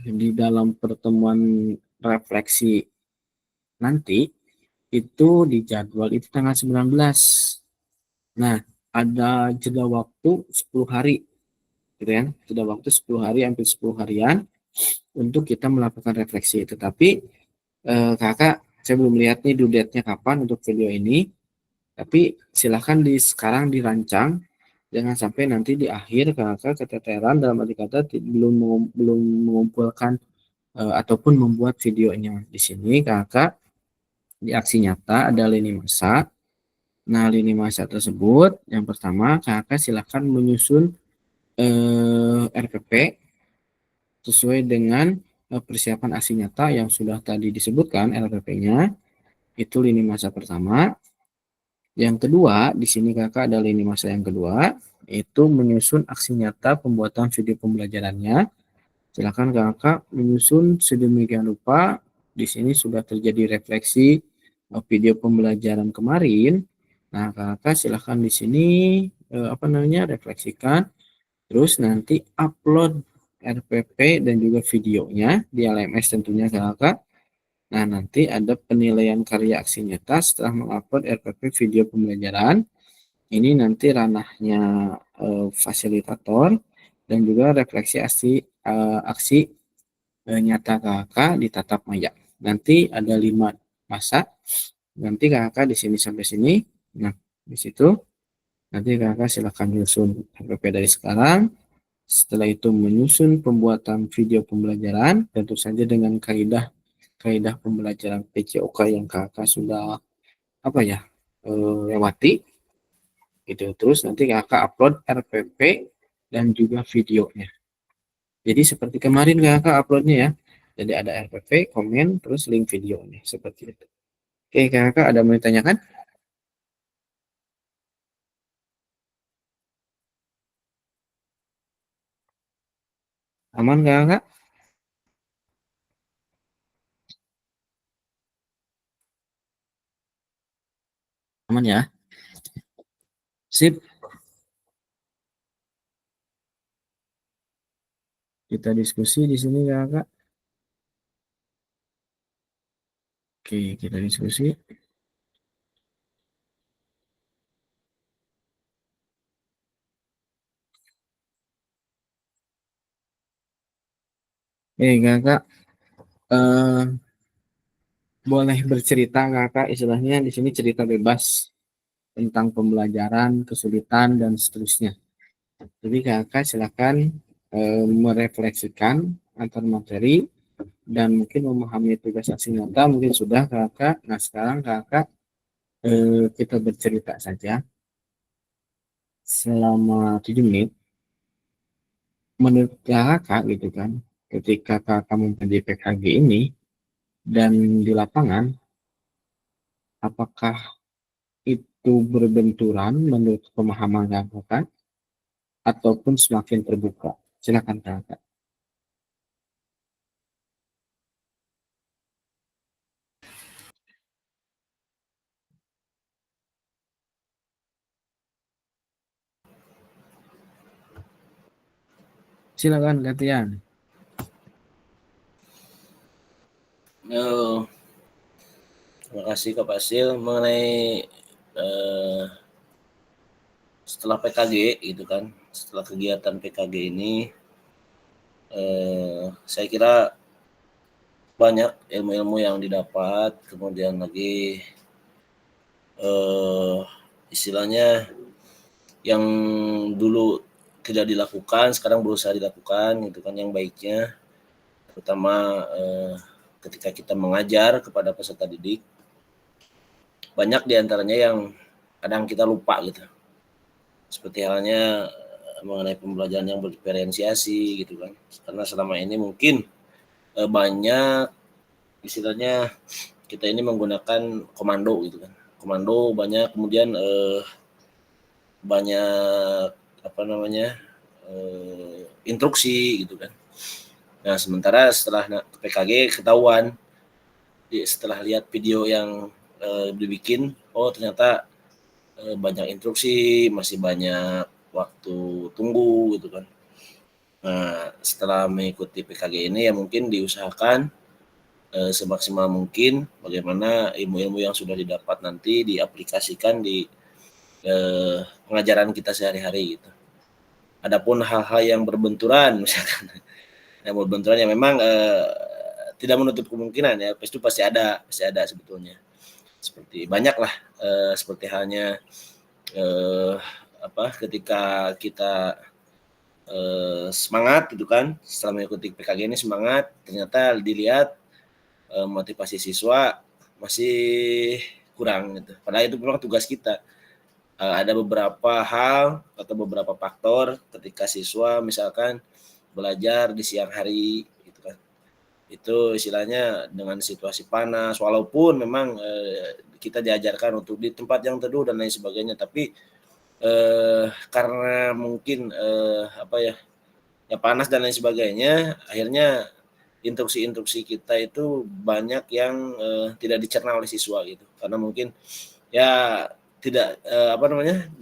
di dalam pertemuan refleksi nanti itu di jadwal itu tanggal 19. Nah, ada jeda waktu 10 hari gitu ya. Jeda waktu 10 hari, hampir 10 harian untuk kita melakukan refleksi. Tetapi kakak, saya belum lihat nih due date-nya kapan untuk video ini. Tapi silahkan sekarang dirancang Jangan sampai nanti di akhir kakak keteteran, dalam arti kata belum mengumpulkan ataupun membuat videonya. Di sini kakak di aksi nyata ada lini masa. Nah, lini masa tersebut yang pertama kakak silakan menyusun RPP sesuai dengan persiapan aksi nyata yang sudah tadi disebutkan RPP-nya. Itu lini masa pertama. Yang kedua, di sini kakak ada lini masa yang kedua, itu menyusun aksi nyata pembuatan video pembelajarannya. Silakan kakak menyusun sedemikian rupa. Di sini sudah terjadi refleksi video pembelajaran kemarin. Nah, kakak silakan di sini refleksikan. Terus nanti upload RPP dan juga videonya di LMS tentunya kakak. Nah, nanti ada penilaian karya aksi nyata setelah mengupload RPP video pembelajaran. Ini nanti ranahnya fasilitator dan juga refleksi aksi nyata kakak di tatap maya. Nanti ada 5 masa. Nanti kakak di sini sampai sini. Nah, di situ nanti kakak silakan menyusun RPP dari sekarang. Setelah itu menyusun pembuatan video pembelajaran, tentu saja dengan kaidah pembelajaran PCOK yang kakak sudah lewati. Gitu. Terus nanti kakak upload RPP dan juga videonya. Jadi seperti kemarin kakak uploadnya ya. Jadi ada RPP, komen, terus link videonya. Seperti itu. Oke kakak, ada mau ditanyakan? Aman kakak? Aman ya? Sip. Kita diskusi di sini kakak. Oke, kita diskusi. Kakak, boleh bercerita kakak, istilahnya di sini cerita bebas tentang pembelajaran, kesulitan dan seterusnya. Jadi kakak silakan merefleksikan antar materi dan mungkin memahami tugas aksi nyata mungkin sudah kakak. Nah sekarang kakak kita bercerita saja selama 7 menit. Menurut kakak gitu kan, ketika kakak mempelajari PKG ini dan di lapangan, apakah itu berbenturan menurut pemahaman kakak ataupun semakin terbuka? Silakan kakak. Silakan gantian. Terima kasih Kak Fasil mengenai setelah PKG gitu kan, setelah kegiatan PKG ini saya kira banyak ilmu-ilmu yang didapat, kemudian lagi istilahnya yang dulu tidak dilakukan sekarang berusaha dilakukan gitu kan, yang baiknya terutama ketika kita mengajar kepada peserta didik, banyak diantaranya yang kadang kita lupa gitu, seperti halnya mengenai pembelajaran yang berdiferensiasi gitu kan, karena selama ini mungkin banyak istilahnya kita ini menggunakan komando gitu kan, komando banyak, kemudian banyak instruksi gitu kan. Nah sementara setelah PKG ketahuan setelah lihat video yang dibikin, oh ternyata banyak instruksi, masih banyak waktu tunggu gitu kan. Nah setelah mengikuti PKG ini ya mungkin diusahakan semaksimal mungkin bagaimana ilmu-ilmu yang sudah didapat nanti diaplikasikan di pengajaran kita sehari-hari gitu. Adapun hal-hal yang berbenturan misalkan yang berbenturan yang memang tidak menutup kemungkinan ya, itu pasti ada sebetulnya. Seperti banyaklah seperti halnya ketika kita semangat gitu kan, setelah mengikuti PKG ini semangat, ternyata dilihat motivasi siswa masih kurang gitu. Padahal itu memang tugas kita. Ada beberapa hal atau beberapa faktor ketika siswa misalkan belajar di siang hari gitu kan. Itu istilahnya dengan situasi panas, walaupun memang kita diajarkan untuk di tempat yang teduh dan lain sebagainya, tapi karena mungkin ya panas dan lain sebagainya, akhirnya instruksi-instruksi kita itu banyak yang tidak dicerna oleh siswa gitu, karena mungkin ya tidak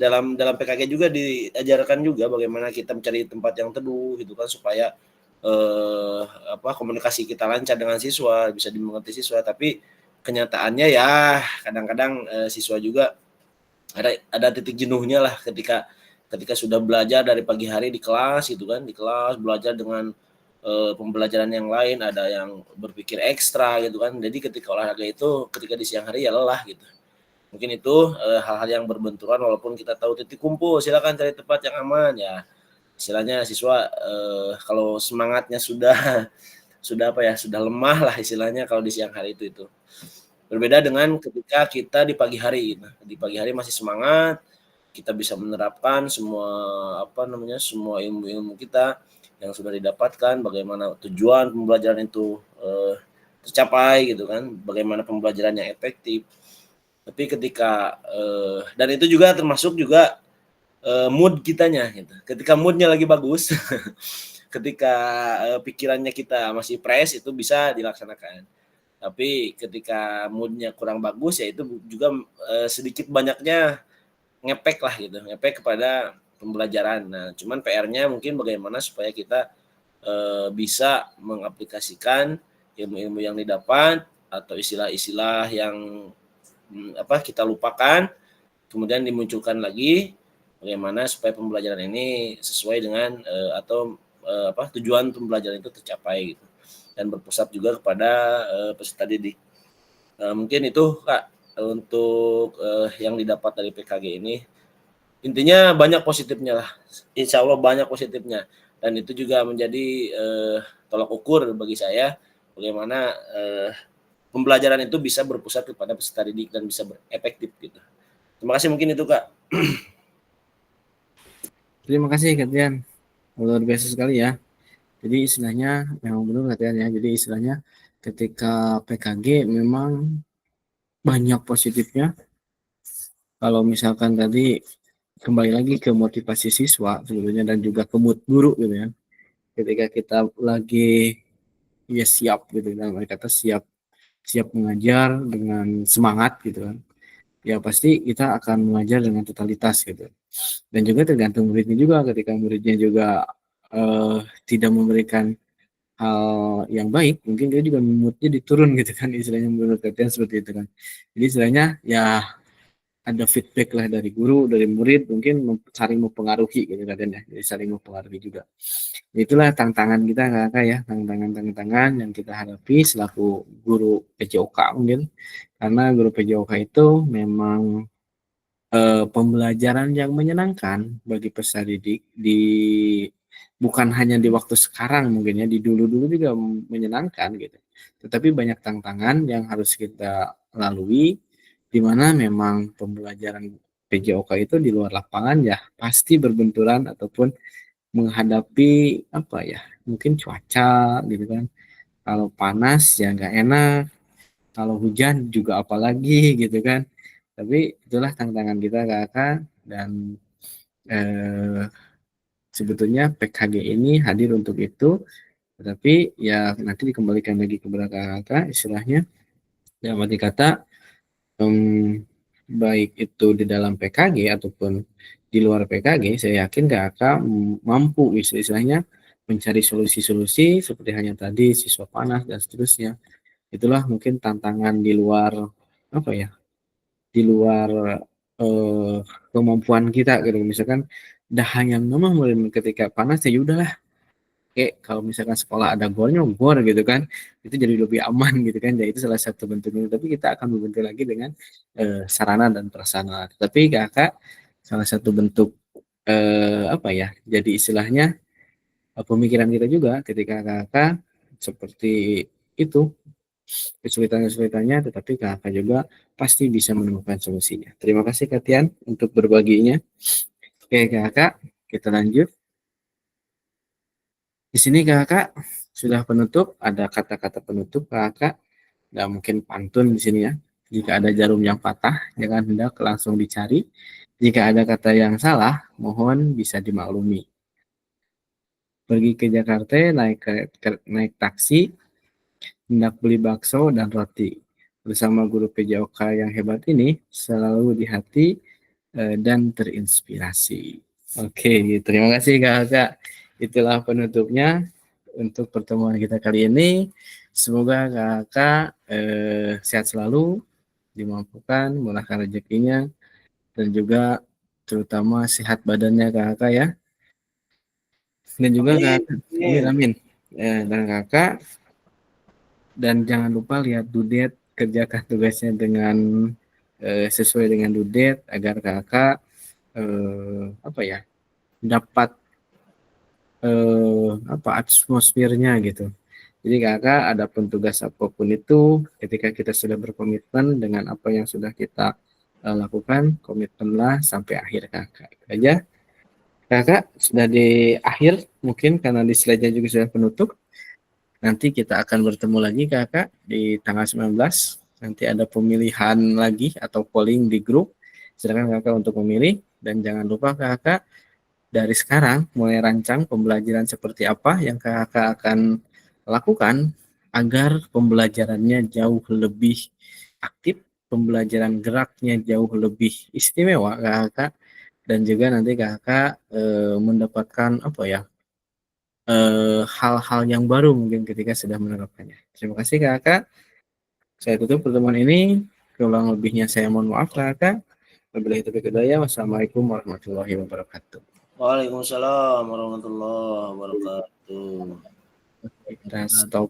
dalam PKG juga diajarkan juga bagaimana kita mencari tempat yang teduh gitu kan, supaya komunikasi kita lancar dengan siswa, bisa dimengerti siswa. Tapi kenyataannya ya kadang-kadang siswa juga ada titik jenuhnya lah ketika sudah belajar dari pagi hari di kelas gitu kan, di kelas belajar dengan pembelajaran yang lain, ada yang berpikir ekstra gitu kan. Jadi ketika olahraga itu ketika di siang hari ya lelah gitu. Mungkin itu hal-hal yang berbenturan, walaupun kita tahu titik kumpul, silakan cari tempat yang aman ya. Istilahnya siswa kalau semangatnya sudah sudah lemah lah istilahnya kalau di siang hari itu. Berbeda dengan ketika kita di pagi hari gitu. Di pagi hari masih semangat, kita bisa menerapkan semua semua ilmu-ilmu kita yang sudah didapatkan, bagaimana tujuan pembelajaran itu tercapai gitu kan, bagaimana pembelajaran yang efektif. Tapi ketika dan itu juga termasuk juga mood kitanya gitu. Ketika moodnya lagi bagus, ketika pikirannya kita masih fresh, itu bisa dilaksanakan. Tapi ketika moodnya kurang bagus, ya itu juga sedikit banyaknya ngepek lah gitu, ngepek kepada pembelajaran. Nah, cuman PR-nya mungkin bagaimana supaya kita bisa mengaplikasikan ilmu-ilmu yang didapat atau istilah-istilah yang kita lupakan, kemudian dimunculkan lagi bagaimana supaya pembelajaran ini sesuai dengan tujuan pembelajaran itu tercapai gitu, dan berpusat juga kepada peserta didik. Mungkin itu Kak untuk yang didapat dari PKG ini. Intinya banyak positifnya lah, insya Allah banyak positifnya, dan itu juga menjadi tolak ukur bagi saya bagaimana pembelajaran itu bisa berpusat kepada peserta didik dan bisa efektif gitu. Terima kasih, mungkin itu Kak. Terima kasih Kak Tian. Luar biasa sekali ya. Jadi istilahnya memang benar Kak Tian ya. Jadi istilahnya ketika PKG memang banyak positifnya. Kalau misalkan tadi kembali lagi ke motivasi siswa sebetulnya dan juga ke mood guru gitu ya. Ketika kita lagi ya siap gitu, dalam arti kata siap mengajar dengan semangat gitu kan, ya pasti kita akan mengajar dengan totalitas gitu. Dan juga tergantung muridnya juga, ketika muridnya juga tidak memberikan hal yang baik, mungkin dia juga moodnya diturun gitu kan, istilahnya menurut kalian seperti itu kan. Jadi istilahnya ya ada feedback lah dari guru, dari murid, mungkin saling mempengaruhi gitu kan ya, jadi saling mempengaruhi juga. Itulah tantangan kita Kakak ya, tantangan yang kita hadapi selaku guru PJOK mungkin, karena guru PJOK itu memang pembelajaran yang menyenangkan bagi peserta didik bukan hanya di waktu sekarang mungkin ya, di dulu juga menyenangkan gitu. Tetapi banyak tantangan yang harus kita lalui, di mana memang pembelajaran PJOK itu di luar lapangan ya pasti berbenturan ataupun menghadapi mungkin cuaca gitu kan. Kalau panas ya nggak enak, kalau hujan juga apalagi gitu kan. Tapi itulah tantangan kita Kakak, dan sebetulnya PKG ini hadir untuk itu, tetapi ya nanti dikembalikan lagi kepada Kakak istilahnya, dalam arti kata baik itu di dalam PKG ataupun di luar PKG, saya yakin Kakak mampu istilahnya mencari solusi-solusi seperti hanya tadi siswa panas dan seterusnya. Itulah mungkin tantangan di luar di luar kemampuan kita gitu. Misalkan dah hanya memang ketika panas ya udahlah, kalau misalkan sekolah ada gornya gor gitu kan, itu jadi lebih aman gitu kan. Jadi itu salah satu bentuknya, tapi kita akan membentuk lagi dengan sarana dan prasarana. Tapi Kakak salah satu bentuk apa ya? Jadi istilahnya pemikiran kita juga ketika kakak seperti itu kesulitan-kesulitannya, tetapi kakak juga pasti bisa menemukan solusinya. Terima kasih Katian untuk berbaginya. Oke kakak, kita lanjut. Di sini kakak sudah penutup, ada kata-kata penutup kakak, nggak mungkin pantun di sini ya. Jika ada jarum yang patah, jangan hendak langsung dicari. Jika ada kata yang salah, mohon bisa dimaklumi. Pergi ke Jakarta, naik taksi, hendak beli bakso dan roti. Bersama guru PJOK yang hebat ini, selalu di hati dan terinspirasi. Oke, terima kasih kakak. Itulah penutupnya untuk pertemuan kita kali ini. Semoga kakak sehat selalu, dimampukan, murahkan rezekinya, dan juga terutama sehat badannya kakak ya. Dan juga kakak, amin amin. Dan kakak, dan jangan lupa lihat dudet, kerjakan tugasnya dengan sesuai dengan dudet agar kakak apa ya, dapat atmosfernya gitu. Jadi kakak ada pun tugas apapun itu, ketika kita sudah berkomitmen dengan apa yang sudah kita lakukan, komitmenlah sampai akhir kakak. Itu aja. Kakak sudah di akhir mungkin karena di slide-nya juga sudah penutup. Nanti kita akan bertemu lagi kakak di tanggal 19. Nanti ada pemilihan lagi atau polling di grup. Silakan kakak untuk memilih dan jangan lupa kakak dari sekarang mulai rancang pembelajaran seperti apa yang kakak akan lakukan agar pembelajarannya jauh lebih aktif, pembelajaran geraknya jauh lebih istimewa kakak, dan juga nanti kakak mendapatkan apa ya, hal-hal yang baru mungkin ketika sudah menerapkannya. Terima kasih kakak. Saya tutup pertemuan ini. Kurang lebihnya saya mohon maaf kakak. Wabillahi taufiq wal hidayah. Wassalamualaikum warahmatullahi wabarakatuh. Waalaikumsalam warahmatullahi wabarakatuh. Kita stop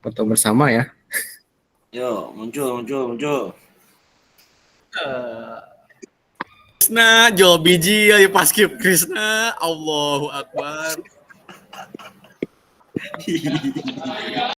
foto bersama ya. Yo, muncul. Krishna, jual biji ya pas skip Krishna. Allahu Akbar.